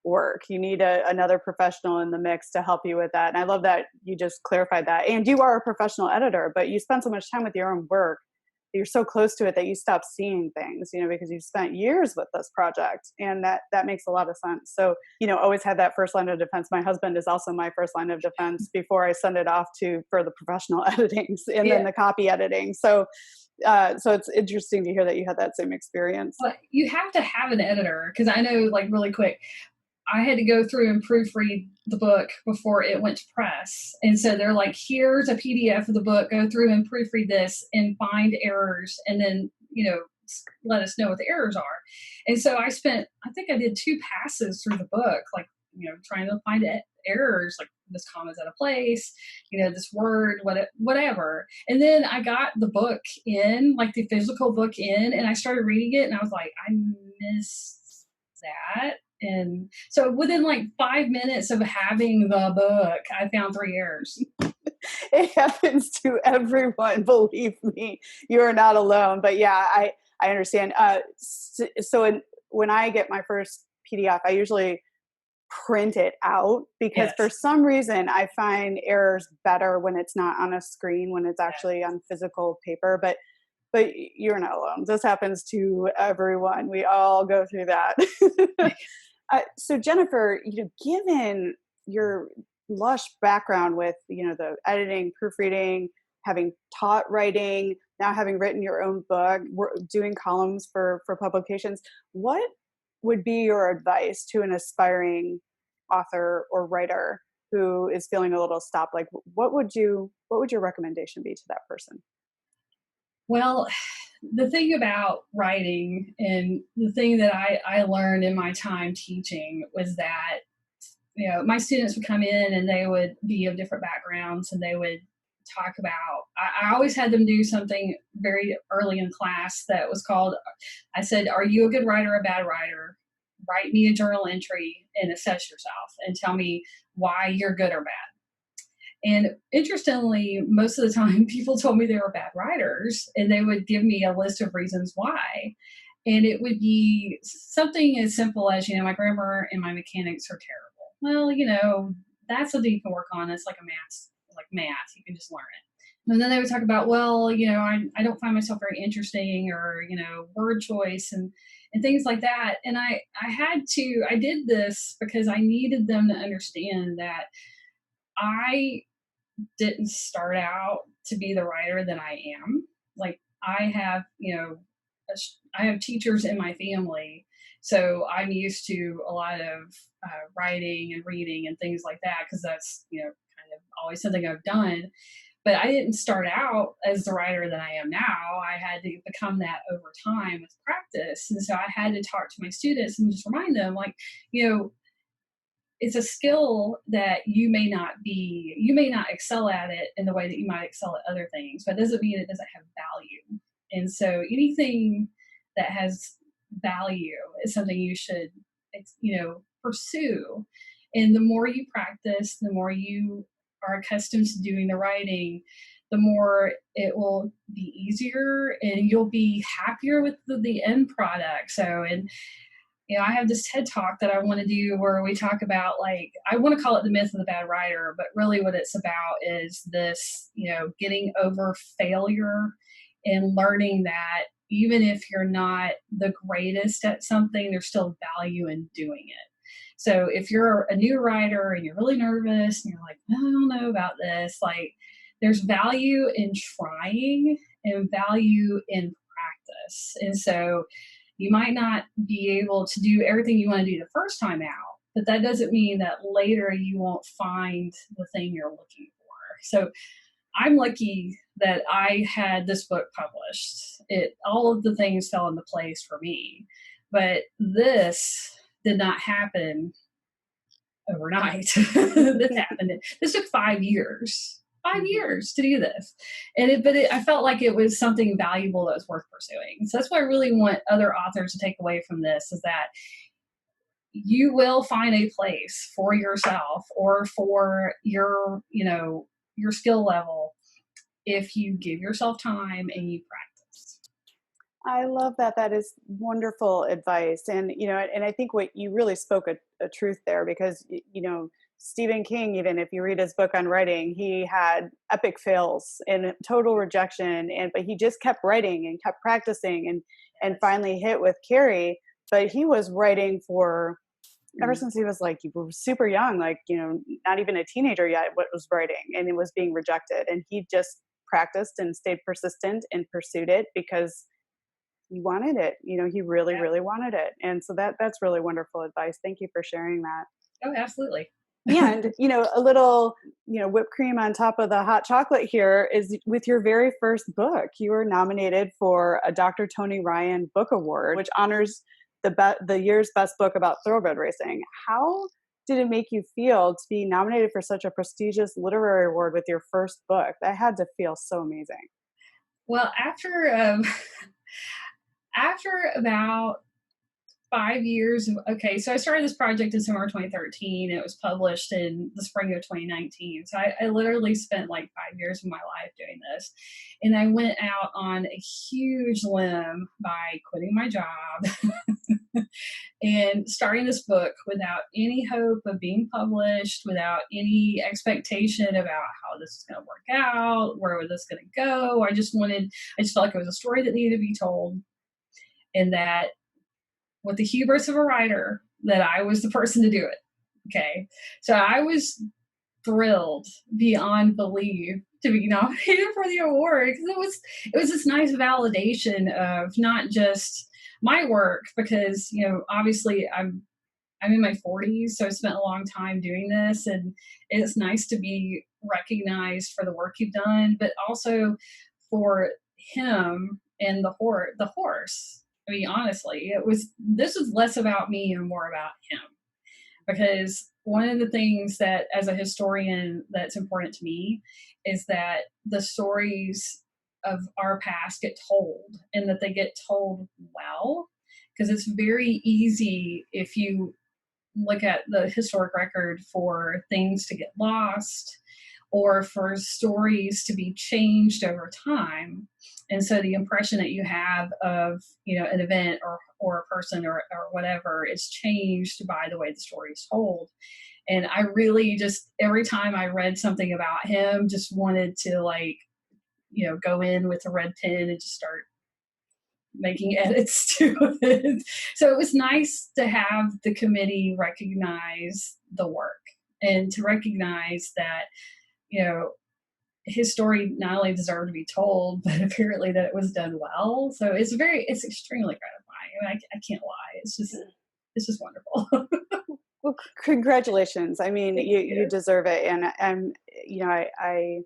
[SPEAKER 1] work. You need another professional in the mix to help you with that. And I love that you just clarified that. And you are a professional editor, but you spend so much time with your own work. You're so close to it that you stop seeing things, because you've spent years with this project, and that makes a lot of sense. So, always have that first line of defense. My husband is also my first line of defense before I send it off for the professional editings and then the copy editing. So it's interesting to hear that you had that same experience.
[SPEAKER 2] But you have to have an editor because I know, like, really quick, I had to go through and proofread the book before it went to press. And so they're like, here's a PDF of the book, go through and proofread this and find errors. And then, let us know what the errors are. And so I think I did 2 passes through the book, like, trying to find errors, like this comma's out of place, this word, whatever. And then I got the book in, like the physical book in, and I started reading it and I was like, I missed that. And so within like 5 minutes of having the book, I found 3 errors.
[SPEAKER 1] It happens to everyone. Believe me, you are not alone. But yeah, I understand. When I get my first PDF, I usually print it out because for some reason I find errors better when it's not on a screen, when it's actually on physical paper. But you're not alone. This happens to everyone. We all go through that. So Jennifer, given your lush background with, the editing, proofreading, having taught writing, now having written your own book, doing columns for publications. What would be your advice to an aspiring author or writer who is feeling a little stopped? Like, what would your recommendation be to that person?
[SPEAKER 2] Well, the thing about writing and the thing that I learned in my time teaching was that, my students would come in and they would be of different backgrounds and they would talk about, I always had them do something very early in class that was called, I said, are you a good writer or a bad writer? Write me a journal entry and assess yourself and tell me why you're good or bad. And interestingly, most of the time people told me they were bad writers and they would give me a list of reasons why. And it would be something as simple as, my grammar and my mechanics are terrible. Well, that's something you can work on. It's like math. You can just learn it. And then they would talk about, well, I don't find myself very interesting, or, word choice and things like that. And I did this because I needed them to understand that I didn't start out to be the writer that I am. Like, I have, I have teachers in my family, so I'm used to a lot of writing and reading and things like that, because that's, kind of always something I've done. But I didn't start out as the writer that I am now. I had to become that over time with practice. And so I had to talk to my students and just remind them, like, it's a skill that you may not excel at it in the way that you might excel at other things, but it doesn't mean it doesn't have value. And so anything that has value is something you should, pursue. And the more you practice, the more you are accustomed to doing the writing, the more it will be easier and you'll be happier with the end product. So, and I have this TED talk that I want to do where we talk about, like, I want to call it the myth of the bad writer, but really what it's about is this, getting over failure and learning that even if you're not the greatest at something, there's still value in doing it. So if you're a new writer and you're really nervous and you're like, I don't know about this, like, there's value in trying and value in practice. And so you might not be able to do everything you want to do the first time out, but that doesn't mean that later you won't find the thing you're looking for. So I'm lucky that I had this book published. All of the things fell into place for me, but this did not happen overnight. This took 5 years. 5 years to do this. But I felt like it was something valuable that was worth pursuing. So that's what I really want other authors to take away from this, is that you will find a place for yourself or for your skill level if you give yourself time and you practice.
[SPEAKER 1] I love that. That is wonderful advice. And, and I think what you really spoke a truth there, because, Stephen King, even if you read his book on writing, he had epic fails and total rejection, but he just kept writing and kept practicing and finally hit with Carrie. But he was writing for, ever since he was like super young, like, not even a teenager yet, what was writing, and it was being rejected. And he just practiced and stayed persistent and pursued it because he wanted it. He really, really wanted it. And so that's really wonderful advice. Thank you for sharing that.
[SPEAKER 2] Oh, absolutely.
[SPEAKER 1] And, a little, whipped cream on top of the hot chocolate here is with your very first book. You were nominated for a Dr. Tony Ryan Book Award, which honors the year's best book about thoroughbred racing. How did it make you feel to be nominated for such a prestigious literary award with your first book? That had to feel so amazing.
[SPEAKER 2] Well, after about 5 years so I started this project in summer of 2013. It was published in the spring of 2019. So I literally spent like 5 years of my life doing this. And I went out on a huge limb by quitting my job and starting this book without any hope of being published, without any expectation about how this is going to work out, where was this going to go. I just felt like it was a story that needed to be told, and that with the hubris of a writer, that I was the person to do it. Okay. So I was thrilled beyond belief to be nominated for the award, because it was this nice validation of not just my work, because obviously I'm in my 40s, so I spent a long time doing this, and it's nice to be recognized for the work you've done, but also for him and the horse. I mean, honestly, this was less about me and more about him, because one of the things that, as a historian, that's important to me is that the stories of our past get told, and that they get told well, because it's very easy, if you look at the historic record, for things to get lost or for stories to be changed over time. And so the impression that you have of, an event or a person or whatever is changed by the way the story is told. And I really just, every time I read something about him, just wanted to, like, go in with a red pen and just start making edits to it. So it was nice to have the committee recognize the work, and to recognize that, his story not only deserved to be told, but apparently that it was done well. So it's extremely gratifying. I mean, I can't lie. It's just wonderful.
[SPEAKER 1] Well, congratulations. I mean,
[SPEAKER 2] Thank
[SPEAKER 1] you
[SPEAKER 2] you.
[SPEAKER 1] deserve it. And I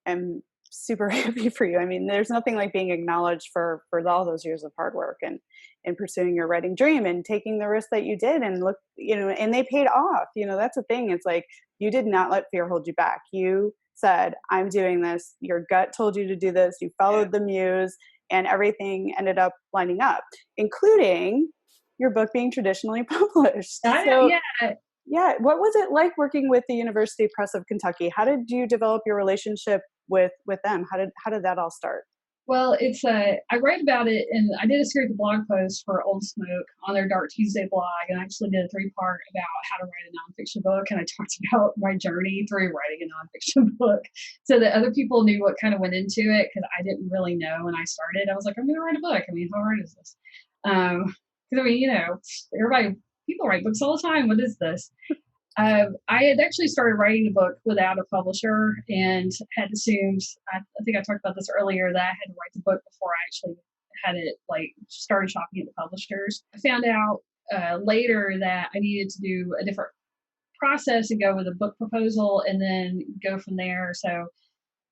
[SPEAKER 1] am super happy for you. I mean, there's nothing like being acknowledged for all those years of hard work and pursuing your writing dream and taking the risk that you did, and look, and they paid off. That's the thing. It's like, you did not let fear hold you back. You said, I'm doing this. Your gut told you to do this. You
[SPEAKER 2] Yeah.
[SPEAKER 1] followed the muse, and everything ended up lining up, including your book being traditionally published. So
[SPEAKER 2] Yeah.
[SPEAKER 1] yeah, what was it like working with the University Press of Kentucky? How did you develop your relationship with them? How did that all start?
[SPEAKER 2] Well, I write about it, and I did a series of blog posts for Old Smoke on their Dark Tuesday blog, and I actually did a 3-part about how to write a nonfiction book, and I talked about my journey through writing a nonfiction book, so that other people knew what kind of went into it, because I didn't really know when I started. I was like, I'm going to write a book. I mean, how hard is this? Because I mean, people write books all the time. What is this? I had actually started writing a book without a publisher, and had assumed, I think I talked about this earlier, that I had to write the book before I actually had it, like, started shopping at the publishers. I found out later that I needed to do a different process and go with a book proposal and then go from there. So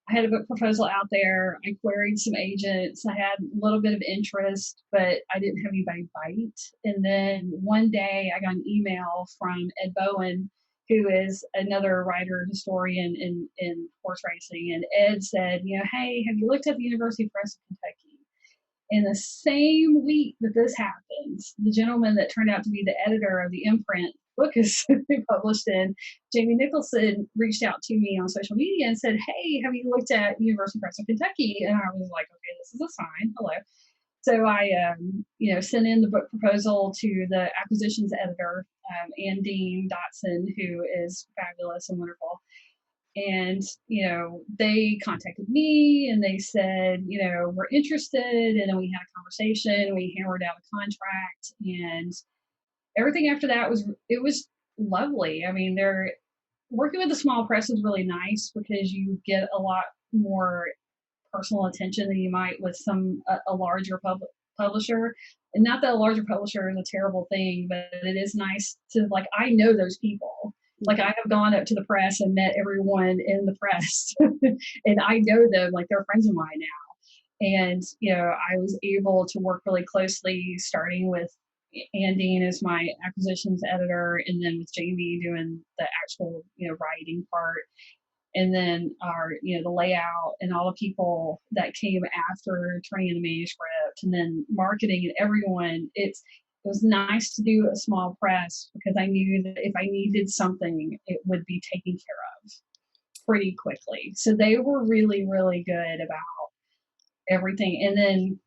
[SPEAKER 2] I had a book proposal out there. I queried some agents. I had a little bit of interest, but I didn't have anybody bite. And then one day I got an email from Ed Bowen, who is another writer, historian in horse racing. And Ed said, hey, have you looked at the University Press of Kentucky? In the same week that this happens, the gentleman that turned out to be the editor of the imprint book is published in, Jamie Nicholson, reached out to me on social media and said, hey, have you looked at University Press of Kentucky? And I was like, okay, this is a sign. Hello. So I, sent in the book proposal to the acquisitions editor, Ann Dean Dotson, who is fabulous and wonderful. And they contacted me and they said, we're interested. And then we had a conversation, we hammered out a contract, and everything after that was lovely. I mean, they're working with a small press is really nice, because you get a lot more personal attention than you might with a larger publisher. And not that a larger publisher is a terrible thing, but it is nice to, like, I know those people. Like, I have gone up to the press and met everyone in the press, and I know them, like, they're friends of mine now. And I was able to work really closely, starting with Ann Dean as my acquisitions editor, and then with Jamie doing the actual writing part, and then the layout and all the people that came after turning in the manuscript, and then marketing and everyone. It was nice to do a small press, because I knew that if I needed something, it would be taken care of pretty quickly. So they were really, really good about everything. And then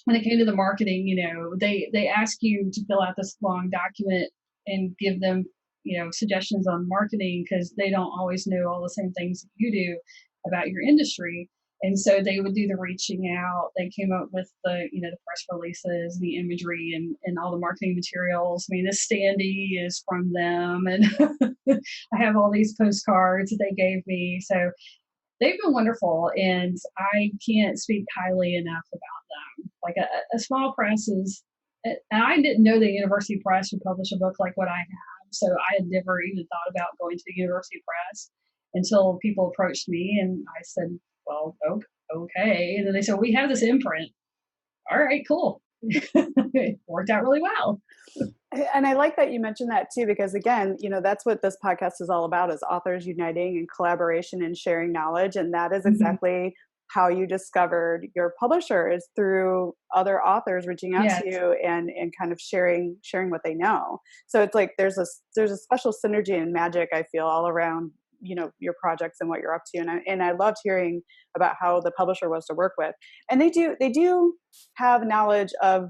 [SPEAKER 2] when it came to the marketing, they ask you to fill out this long document and give them, suggestions on marketing, because they don't always know all the same things that you do about your industry. And so they would do the reaching out. They came up with the, the press releases, the imagery, and all the marketing materials. I mean, this standee is from them, and I have all these postcards that they gave me. So they've been wonderful, and I can't speak highly enough about them. Like a small press is, and I didn't know the university press would publish a book like what I have. So I had never even thought about going to the university press until people approached me, and I said, well, okay. And then they said, we have this imprint. All right, cool. It worked out really well.
[SPEAKER 1] And I like that you mentioned that too, because again, that's what this podcast is all about, is authors uniting and collaboration and sharing knowledge. And that is exactly how you discovered your publisher, is through other authors reaching out to you and kind of sharing what they know. So it's like there's a special synergy and magic, I feel, all around your projects and what you're up to. And I loved hearing about how the publisher was to work with. And they do have knowledge of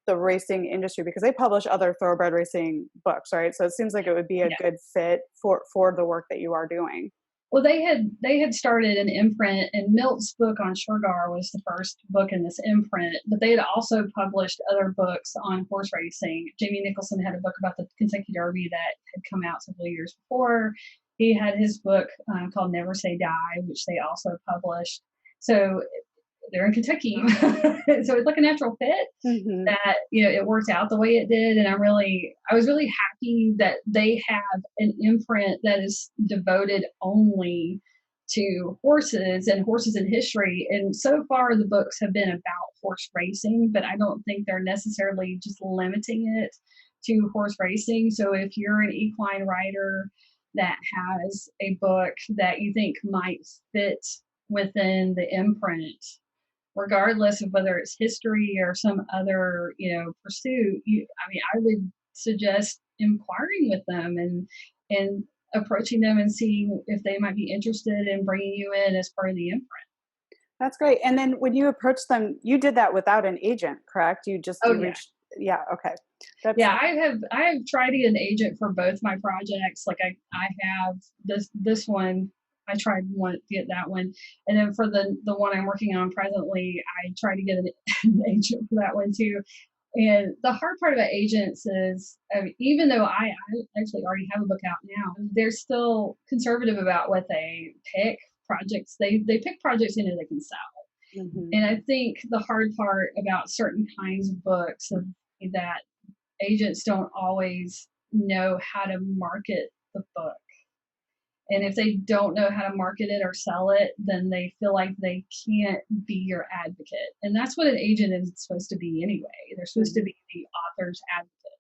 [SPEAKER 1] the racing industry, because they publish other thoroughbred racing books, right? So it seems like it would be a good fit for the work that you are doing.
[SPEAKER 2] Well, they had started an imprint, and Milt's book on Sugar was the first book in this imprint, but they had also published other books on horse racing. Jamie Nicholson had a book about the Kentucky Derby that had come out several years before. He had his book called Never Say Die, which they also published. So they're in Kentucky. So it's like a natural fit that, it worked out the way it did. And I was really happy that they have an imprint that is devoted only to horses and horses in history. And so far the books have been about horse racing, but I don't think they're necessarily just limiting it to horse racing. So if you're an equine writer that has a book that you think might fit within the imprint, regardless of whether it's history or some other, pursuit, I would suggest inquiring with them and approaching them and seeing if they might be interested in bringing you in as part of the imprint.
[SPEAKER 1] That's great. And then when you approached them, you did that without an agent, correct? You just reached. Yeah. Okay.
[SPEAKER 2] I have tried to get an agent for both my projects. Like I have this one. I tried to get that one. And then for the one I'm working on presently, I tried to get an agent for that one too. And the hard part about agents is, even though I actually already have a book out now, they're still conservative about what they pick projects. They pick projects they know they can sell. And I think the hard part about certain kinds of books that agents don't always know how to market the book. And if they don't know how to market it or sell it, then they feel like they can't be your advocate. And that's what an agent is supposed to be anyway. They're supposed to be the author's advocate.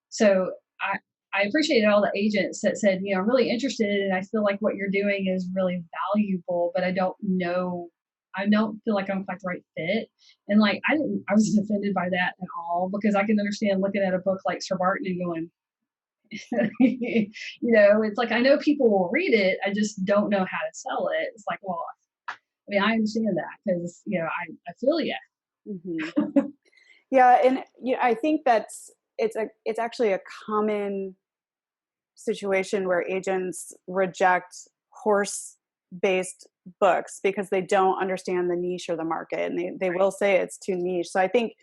[SPEAKER 2] So I appreciated all the agents that said, I'm really interested and I feel like what you're doing is really valuable, but I don't feel like I'm quite the right fit. And I wasn't offended by that at all, because I can understand looking at a book like Sir Barton and going, it's like, I know people will read it, I just don't know how to sell it. It's like, well, I understand that, because I feel you.
[SPEAKER 1] Yeah, and I think it's actually a common situation where agents reject horse-based books because they don't understand the niche or the market, and they will say it's too niche. So I think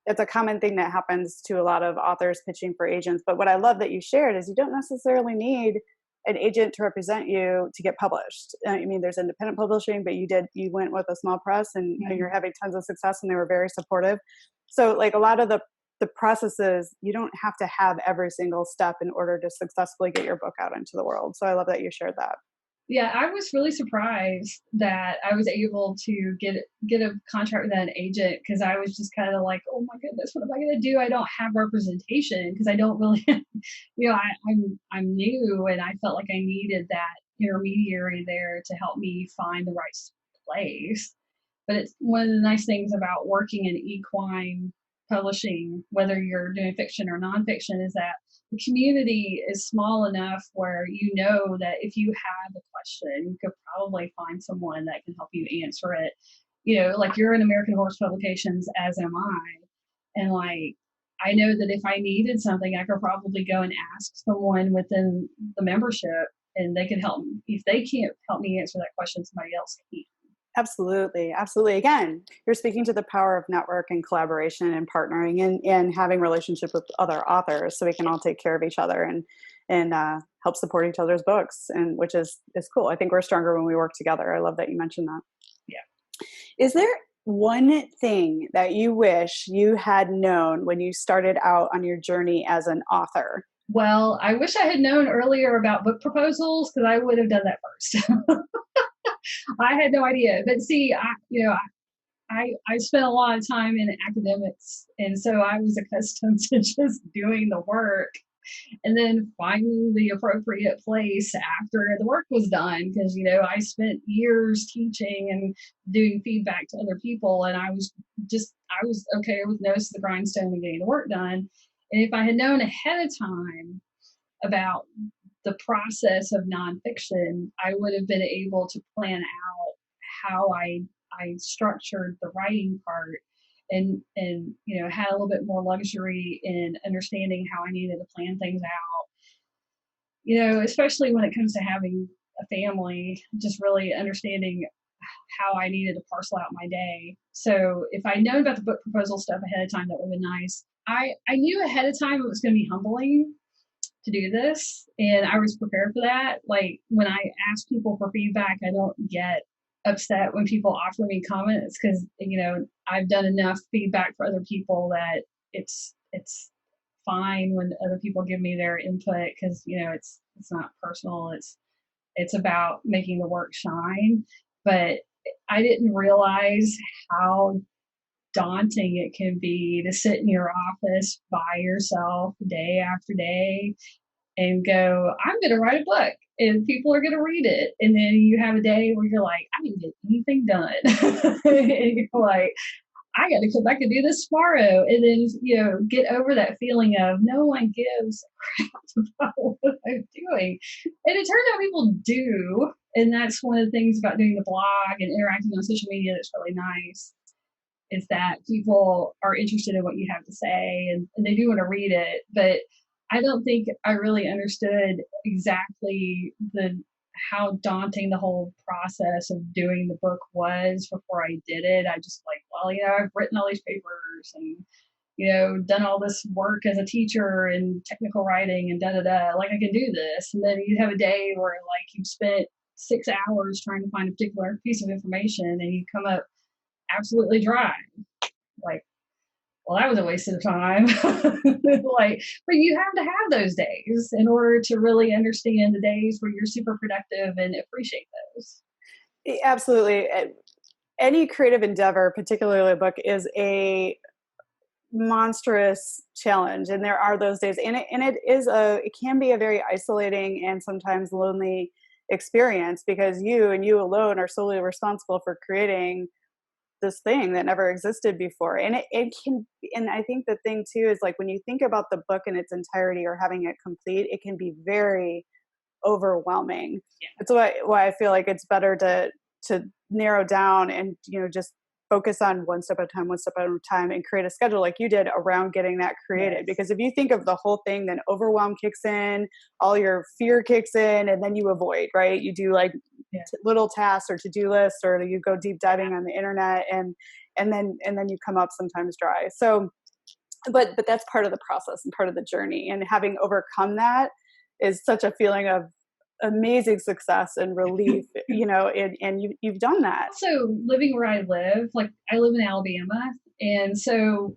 [SPEAKER 1] it's a common thing that happens to a lot of authors pitching for agents. But what I love that you shared is you don't necessarily need an agent to represent you to get published. There's independent publishing, but you went with a small press, and you're having tons of success, and they were very supportive. So a lot of the processes, you don't have to have every single step in order to successfully get your book out into the world. So I love that you shared that.
[SPEAKER 2] Yeah, I was really surprised that I was able to get a contract with an agent, because I was just kind of like, oh my goodness, what am I going to do? I don't have representation, because I don't really, I'm new, and I felt like I needed that intermediary there to help me find the right place. But it's one of the nice things about working in equine publishing, whether you're doing fiction or nonfiction, is that the community is small enough where that if you have a question, you could probably find someone that can help you answer it. Like you're in American Horse Publications, as am I. And I know that if I needed something, I could probably go and ask someone within the membership, and they can help me. If they can't help me answer that question, somebody else can.
[SPEAKER 1] Absolutely. Absolutely. Again, you're speaking to the power of network and collaboration and partnering and having relationship with other authors so we can all take care of each other and help support each other's books, and which is cool. I think we're stronger when we work together. I love that you mentioned that.
[SPEAKER 2] Yeah.
[SPEAKER 1] Is there one thing that you wish you had known when you started out on your journey as an author?
[SPEAKER 2] Well, I wish I had known earlier about book proposals because I would have done that first. I had no idea. But see, I spent a lot of time in academics, and so I was accustomed to just doing the work and then finding the appropriate place after the work was done. Because, I spent years teaching and doing feedback to other people, and I was okay with nose to the grindstone and getting the work done. And if I had known ahead of time about the process of nonfiction, I would have been able to plan out how I structured the writing part and had a little bit more luxury in understanding how I needed to plan things out. Especially when it comes to having a family, just really understanding how I needed to parcel out my day. So if I'd known about the book proposal stuff ahead of time, that would have been nice. I knew ahead of time it was going to be humbling to do this, and I was prepared for that. Like when I ask people for feedback, I don't get upset when people offer me comments because I've done enough feedback for other people that it's fine when other people give me their input because it's not personal. It's about making the work shine. But I didn't realize how daunting it can be to sit in your office by yourself day after day and go, I'm going to write a book and people are going to read it. And then you have a day where you're like, I didn't get anything done. And you're like, I got to come back and do this tomorrow. And then, get over that feeling of no one gives a crap about what I'm doing. And it turns out people do. And that's one of the things about doing the blog and interacting on social media that's really nice, is that people are interested in what you have to say and they do want to read it. But I don't think I really understood exactly how daunting the whole process of doing the book was before I did it. I just I've written all these papers and, done all this work as a teacher and technical writing and like I can do this. And then you have a day where you've spent 6 hours trying to find a particular piece of information and you come up absolutely dry. Well, that was a waste of time. But you have to have those days in order to really understand the days where you're super productive and appreciate those.
[SPEAKER 1] Absolutely. Any creative endeavor, particularly a book, is a monstrous challenge. And there are those days. And it can be a very isolating and sometimes lonely experience because you and you alone are solely responsible for creating this thing that never existed before. And it can, and I think the thing too is when you think about the book in its entirety or having it complete, it can be very overwhelming.
[SPEAKER 2] Yeah.
[SPEAKER 1] That's why I feel like it's better to narrow down and just focus on one step at a time and create a schedule like you did around getting that created. Yes. Because if you think of the whole thing, then overwhelm kicks in, all your fear kicks in, and then you avoid, right? You do little tasks or to-do lists, or you go deep diving on the internet and then you come up sometimes dry. So, but that's part of the process and part of the journey, and having overcome that is such a feeling of amazing success and relief, and you've done that.
[SPEAKER 2] So living where I live, I live in Alabama, and so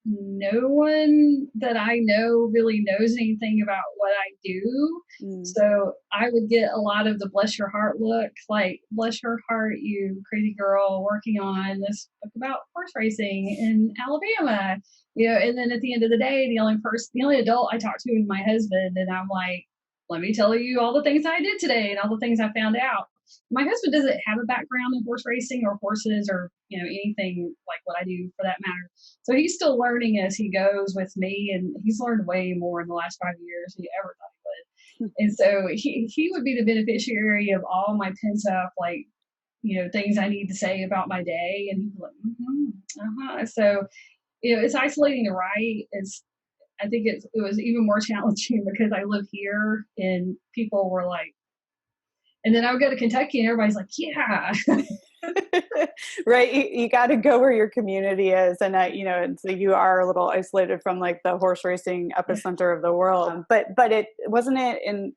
[SPEAKER 2] no one that I know really knows anything about what I do. So I would get a lot of the bless your heart look, bless your heart, you crazy girl working on this book about horse racing in Alabama, and then at the end of the day, the only adult I talk to is my husband, and I'm like, let me tell you all the things I did today and all the things I found out. My husband doesn't have a background in horse racing or horses or, anything like what I do for that matter. So he's still learning as he goes with me, and he's learned way more in the last 5 years than he ever thought he would. And so he would be the beneficiary of all my pent up, things I need to say about my day. And he's like, So, it's isolating to write. I think it was even more challenging because I live here and people were like, and then I would go to Kentucky and everybody's like, yeah.
[SPEAKER 1] Right. You got to go where your community is. And, and so you are a little isolated from like the horse racing epicenter of the world. But it wasn't it in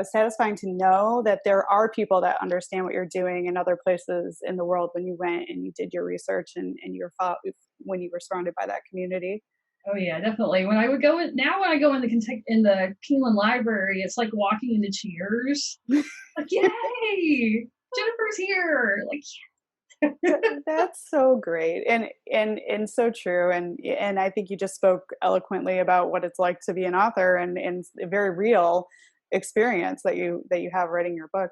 [SPEAKER 1] satisfying to know that there are people that understand what you're doing in other places in the world when you went and you did your research and when you were surrounded by that community.
[SPEAKER 2] Oh yeah, definitely. When I would go in now, when I go in the Keeneland Library, it's like walking into Cheers. Like, yay, Jennifer's here! Like,
[SPEAKER 1] That's so great and so true. And I think you just spoke eloquently about what it's like to be an author and a very real experience that you have writing your book.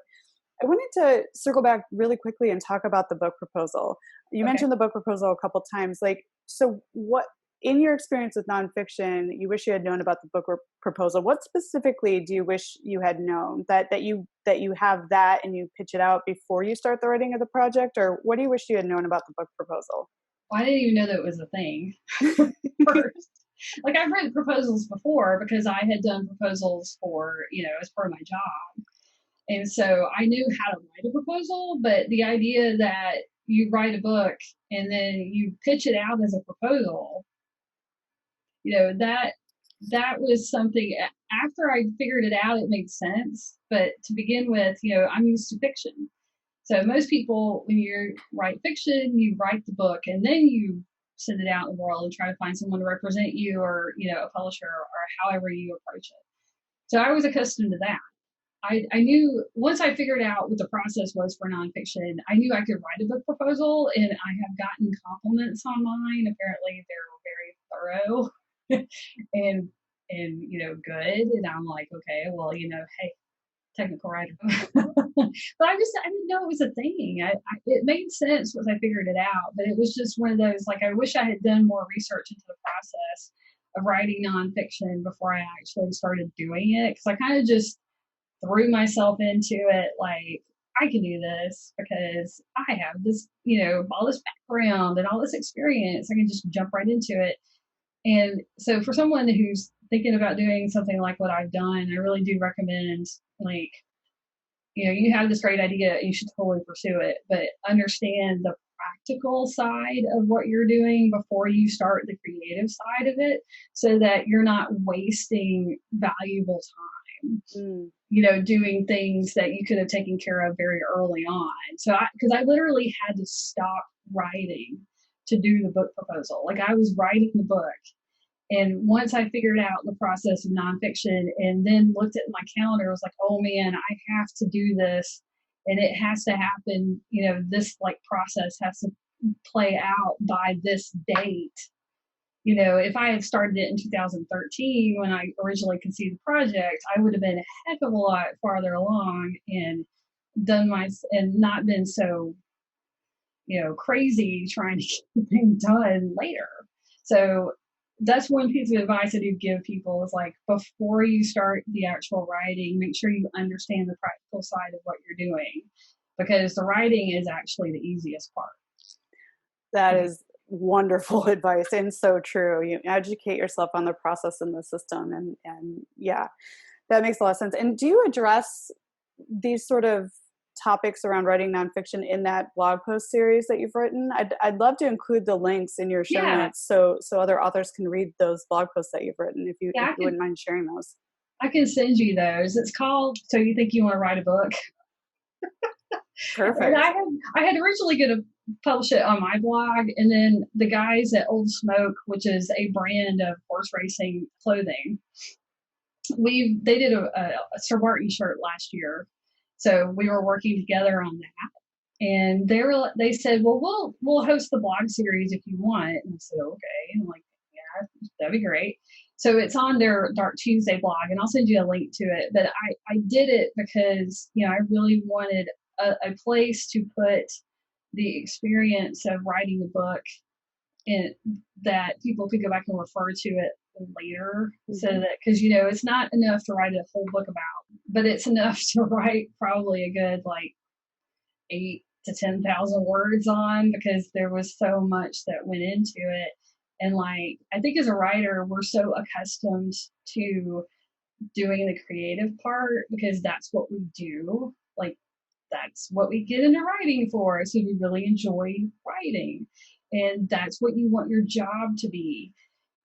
[SPEAKER 1] I wanted to circle back really quickly and talk about the book proposal. You
[SPEAKER 2] okay.
[SPEAKER 1] mentioned the book proposal a couple times. Like, so what in your experience with nonfiction, you wish you had known about the book proposal? What specifically do you wish you had known that you have that and you pitch it out before you start the writing of the project, or what do you wish you had known about the book proposal?
[SPEAKER 2] Well, I didn't even know that it was a thing first. Like I've written proposals before because I had done proposals for, as part of my job. And so I knew how to write a proposal, but the idea that you write a book and then you pitch it out as a proposal, that was something after I figured it out, it made sense. But to begin with, I'm used to fiction. So most people, when you write fiction, you write the book and then you send it out in the world and try to find someone to represent you or, a publisher or however you approach it. So I was accustomed to that. I knew once I figured out what the process was for nonfiction, I knew I could write a book proposal, and I have gotten compliments on mine. Apparently, they're very thorough and good. And I'm like, okay, well, hey, technical writer. But I didn't know it was a thing. It made sense once I figured it out, but it was just one of those, like, I wish I had done more research into the process of writing nonfiction before I actually started doing it. Because I kind of just threw myself into it like, I can do this because I have this, all this background and all this experience. I can just jump right into it. And so for someone who's thinking about doing something like what I've done, I really do recommend, like, you have this great idea, you should totally pursue it, but understand the practical side of what you're doing before you start the creative side of it so that you're not wasting valuable time. Doing things that you could have taken care of very early on. So because I literally had to stop writing to do the book proposal. Like I was writing the book. And once I figured out the process of nonfiction and then looked at my calendar, I was like, oh man, I have to do this. And it has to happen, this like process has to play out by this date. If I had started it in 2013 when I originally conceived the project, I would have been a heck of a lot farther along and and not been so, crazy trying to get things done later. So that's one piece of advice I do give people is like, before you start the actual writing, make sure you understand the practical side of what you're doing, because the writing is actually the easiest part.
[SPEAKER 1] That is wonderful advice and so true. You educate yourself on the process and the system, and yeah, that makes a lot of sense. And do you address these sort of topics around writing nonfiction in that blog post series that you've written? I'd love to include the links in your show notes so other authors can read those blog posts that you've written if you wouldn't mind sharing those.
[SPEAKER 2] I can send you those. It's called So You Think You Want to Write a Book?
[SPEAKER 1] Perfect.
[SPEAKER 2] And I had originally going to publish it on my blog, and then the guys at Old Smoke, which is a brand of horse racing clothing, they did a Sir Barton shirt last year, so we were working together on that. And they said, well, we'll host the blog series if you want. And I said, okay. I'm like, yeah, that'd be great. So it's on their Dark Tuesday blog, and I'll send you a link to it. But I did it because I really wanted a place to put the experience of writing a book in that people could go back and refer to it later. Mm-hmm. So that, because it's not enough to write a whole book about, but it's enough to write probably a good like 8,000 to 10,000 words on, because there was so much that went into it. And like, I think as a writer, we're so accustomed to doing the creative part because that's what we do. Like, that's what we get into writing for. So we really enjoy writing. And that's what you want your job to be.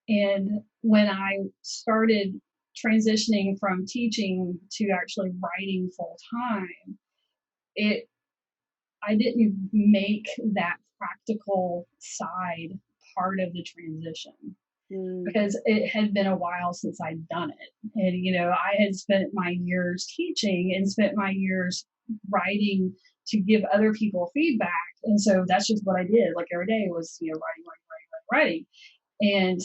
[SPEAKER 2] And when I started transitioning from teaching to actually writing full time, it I didn't make that practical side part of the transition because it had been a while since I'd done it. And, I had spent my years teaching and spent my years writing to give other people feedback. And so that's just what I did. Like every day was, writing. And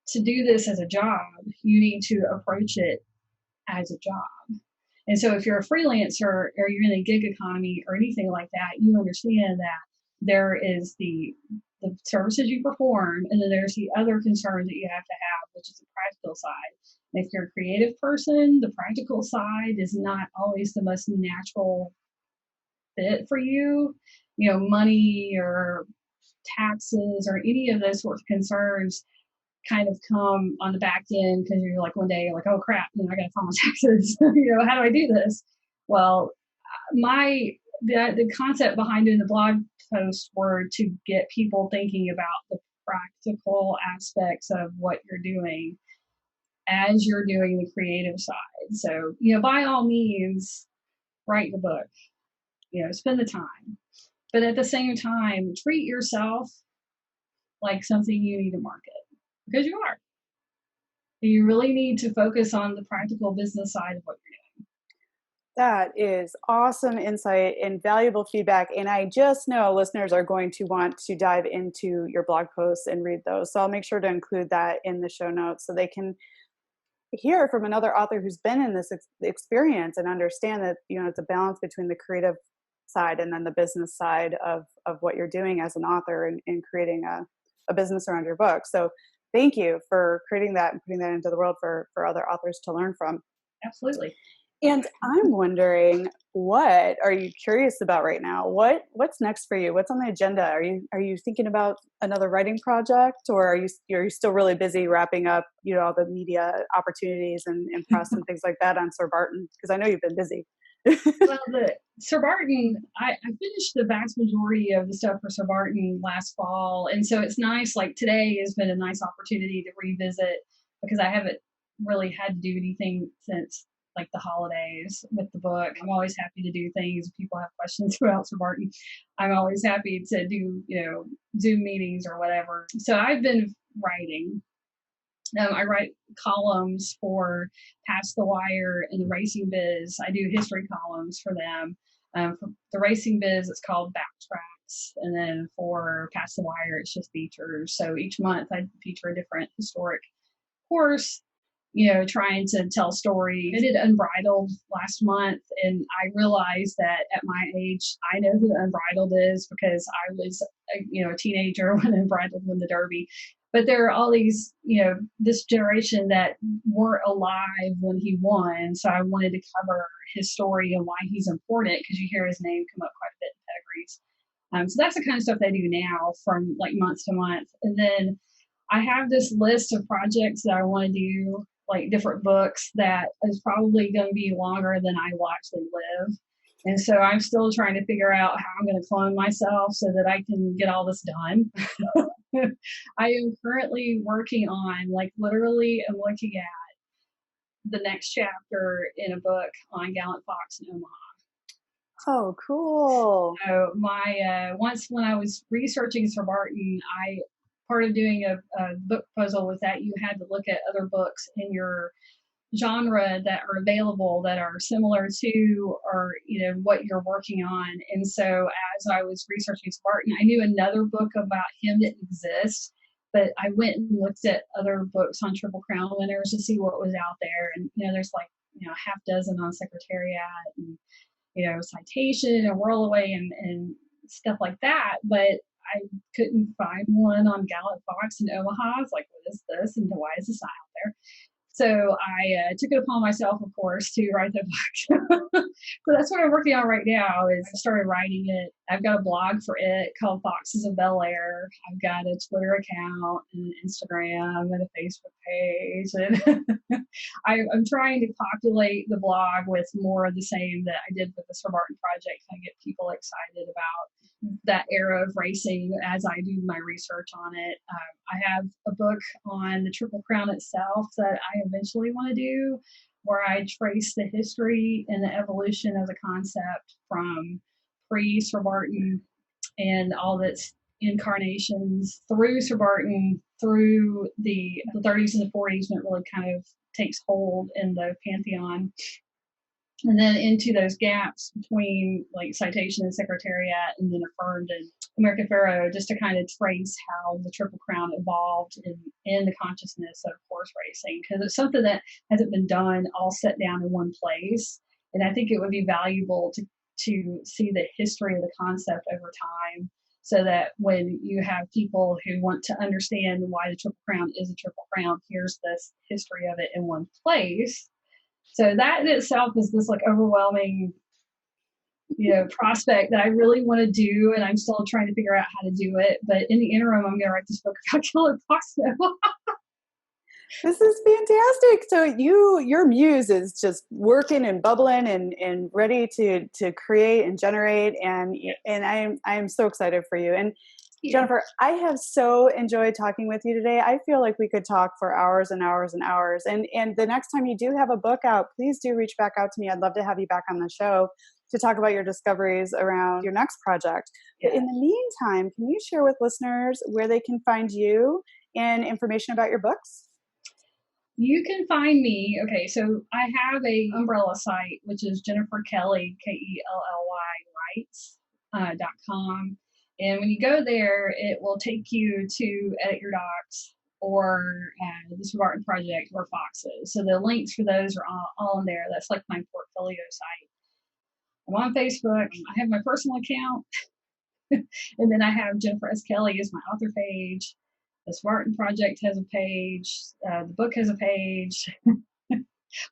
[SPEAKER 2] to do this as a job, you need to approach it as a job. And so if you're a freelancer or you're in a gig economy or anything like that, you understand that there is the services you perform, and then there's the other concerns that you have to have, which is the practical side. And if you're a creative person, the practical side is not always the most natural fit for you. Money or taxes or any of those sorts of concerns kind of come on the back end because you're like one day you're like, oh crap, I got to file my taxes. How do I do this? Well, the concept behind doing the blog post were to get people thinking about the practical aspects of what you're doing as you're doing the creative side. So, by all means, write the book, spend the time. But at the same time, treat yourself like something you need to market, because you are. You really need to focus on the practical business side of what you're doing.
[SPEAKER 1] That is awesome insight and valuable feedback. And I just know listeners are going to want to dive into your blog posts and read those. So I'll make sure to include that in the show notes so they can hear from another author who's been in this experience and understand that, it's a balance between the creative side and then the business side of what you're doing as an author and creating a business around your book. So thank you for creating that and putting that into the world for other authors to learn from.
[SPEAKER 2] Absolutely.
[SPEAKER 1] And I'm wondering, what are you curious about right now? What's next for you? What's on the agenda? Are you thinking about another writing project, or are you still really busy wrapping up, all the media opportunities and press and things like that on Sir Barton? Because I know you've been busy.
[SPEAKER 2] Well, the Sir Barton, I finished the vast majority of the stuff for Sir Barton last fall. And so it's nice, like today has been a nice opportunity to revisit because I haven't really had to do anything since like the holidays with the book. I'm always happy to do things. If people have questions about Sir Barton, I'm always happy to do, Zoom meetings or whatever. So I've been writing. I write columns for Past the Wire and the Racing Biz. I do history columns for them. For the Racing Biz, it's called Backtracks. And then for Past the Wire, it's just features. So each month I feature a different historic horse, trying to tell stories. I did Unbridled last month, and I realized that at my age, I know who Unbridled is because I was, a teenager when Unbridled won the Derby. But there are all these, this generation that weren't alive when he won. So I wanted to cover his story and why he's important because you hear his name come up quite a bit in pedigrees. So that's the kind of stuff they do now from like month to month. And then I have this list of projects that I want to do, like different books that is probably going to be longer than I will actually live. And so I'm still trying to figure out how I'm going to clone myself so that I can get all this done. I am currently working on, like literally I'm looking at the next chapter in a book on Gallant Fox in Omaha.
[SPEAKER 1] Oh, cool.
[SPEAKER 2] So once when I was researching Sir Barton, part of doing a book puzzle was that you had to look at other books in your genre that are available that are similar to or what you're working on. And so as I was researching Spartan, I knew another book about him didn't exist, but I went and looked at other books on Triple Crown winners to see what was out there. And there's like a half dozen on Secretariat and Citation and Whirl Away and stuff like that, but I couldn't find one on Gallant Fox in Omaha. I was like, what is this and why is this not out there? So I took it upon myself, of course, to write the book. So that's what I'm working on right now. Is I started writing it. I've got a blog for it called Foxes of Bel Air. I've got a Twitter account and Instagram and a Facebook page, and I'm trying to populate the blog with more of the same that I did with the Sir Barton project. I get people excited about that era of racing as I do my research on it. I have a book on the Triple Crown itself that I eventually want to do, where I trace the history and the evolution of the concept from pre-Sir Barton and all its incarnations through Sir Barton, through the 30s and the 40s, when it really kind of takes hold in the pantheon, and then into those gaps between like citation and secretariat, and then affirmed and American Pharaoh, just to kind of trace how the Triple Crown evolved in the consciousness of horse racing, because it's something that hasn't been done all set down in one place. And I think it would be valuable to see the history of the concept over time, so that when you have people who want to understand why the Triple Crown is a Triple Crown, here's this history of it in one place. So that in itself is this like overwhelming, prospect that I really want to do, and I'm still trying to figure out how to do it. But in the interim, I'm going to write this book about killer foxtail.
[SPEAKER 1] This is fantastic. So your muse is just working and bubbling and ready to create and generate, and I am so excited for you. And Jennifer, I have so enjoyed talking with you today. I feel like we could talk for hours and hours and hours. And the next time you do have a book out, please do reach back out to me. I'd love to have you back on the show to talk about your discoveries around your next project. Yeah. But in the meantime, can you share with listeners where they can find you and information about your books?
[SPEAKER 2] You can find me. Okay, so I have a umbrella site, which is Jennifer Kelly, KELLY, .com. And when you go there, it will take you to Edit Your Docs or the Sir Barton Project or Foxes. So the links for those are all in there. That's like my portfolio site. I'm on Facebook. I have my personal account. And then I have Jennifer S. Kelly as my author page. The Sir Barton Project has a page. The book has a page.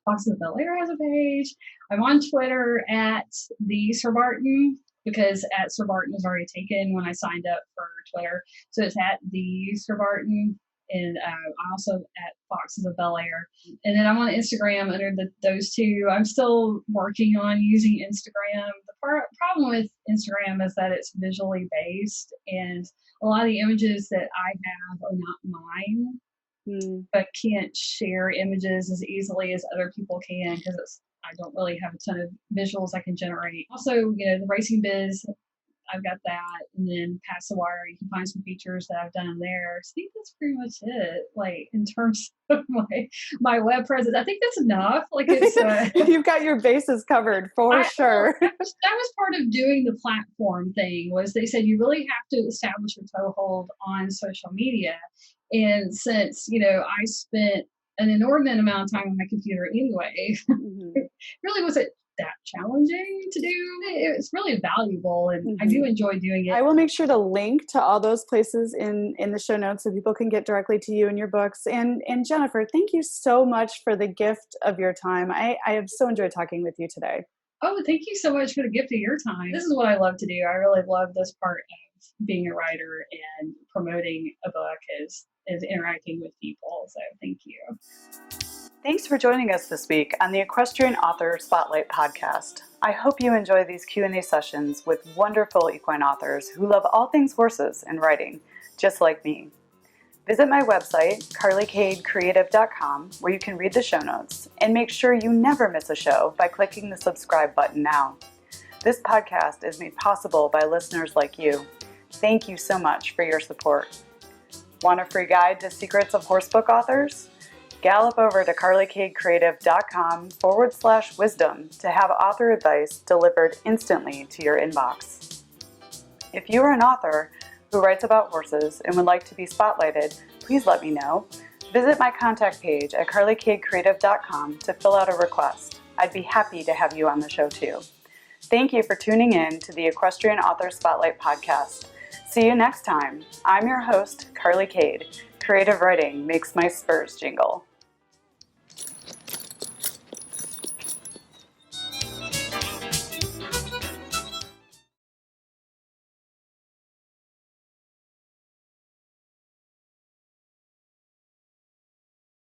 [SPEAKER 2] Foxes of Bel Air has a page. I'm on Twitter at the Sir Barton, because at Sir Barton was already taken when I signed up for Twitter. So it's at the Sir Barton, and also at Foxes of Bel Air. And then I'm on Instagram under those two. I'm still working on using Instagram. The problem with Instagram is that it's visually based, and a lot of the images that I have are not mine, but can't share images as easily as other people can, because I don't really have a ton of visuals I can generate. Also, the Racing Biz, I've got that. And then Pass the Wire, you can find some features that I've done there. So I think that's pretty much it, like in terms of my web presence. I think that's enough. Like it's
[SPEAKER 1] you've got your bases covered for sure.
[SPEAKER 2] That was part of doing the platform thing, was they said you really have to establish a toehold on social media. And since, I spent an inordinate amount of time on my computer anyway, it really wasn't that challenging to do. It's really valuable, and I do enjoy doing it.
[SPEAKER 1] I will make sure to link to all those places in the show notes so people can get directly to you and your books. And Jennifer, thank you so much for the gift of your time. I have so enjoyed talking with you today.
[SPEAKER 2] Oh, thank you so much for the gift of your time. This is what I love to do. I really love this part of being a writer and promoting a book is interacting with people. So thank you.
[SPEAKER 1] Thanks for joining us this week on the Equestrian Author Spotlight podcast. I hope you enjoy these Q&A sessions with wonderful equine authors who love all things horses and riding, just like me. Visit my website, carlycadecreative.com, where you can read the show notes, and make sure you never miss a show by clicking the subscribe button now. This podcast is made possible by listeners like you. Thank you so much for your support. Want a free guide to secrets of horsebook authors? Gallop over to carlycadecreative.com/wisdom to have author advice delivered instantly to your inbox. If you are an author who writes about horses and would like to be spotlighted, please let me know. Visit my contact page at carlycadecreative.com to fill out a request. I'd be happy to have you on the show too. Thank you for tuning in to the Equestrian Author Spotlight podcast. See you next time. I'm your host, Carly Kade. Creative writing makes my spurs jingle.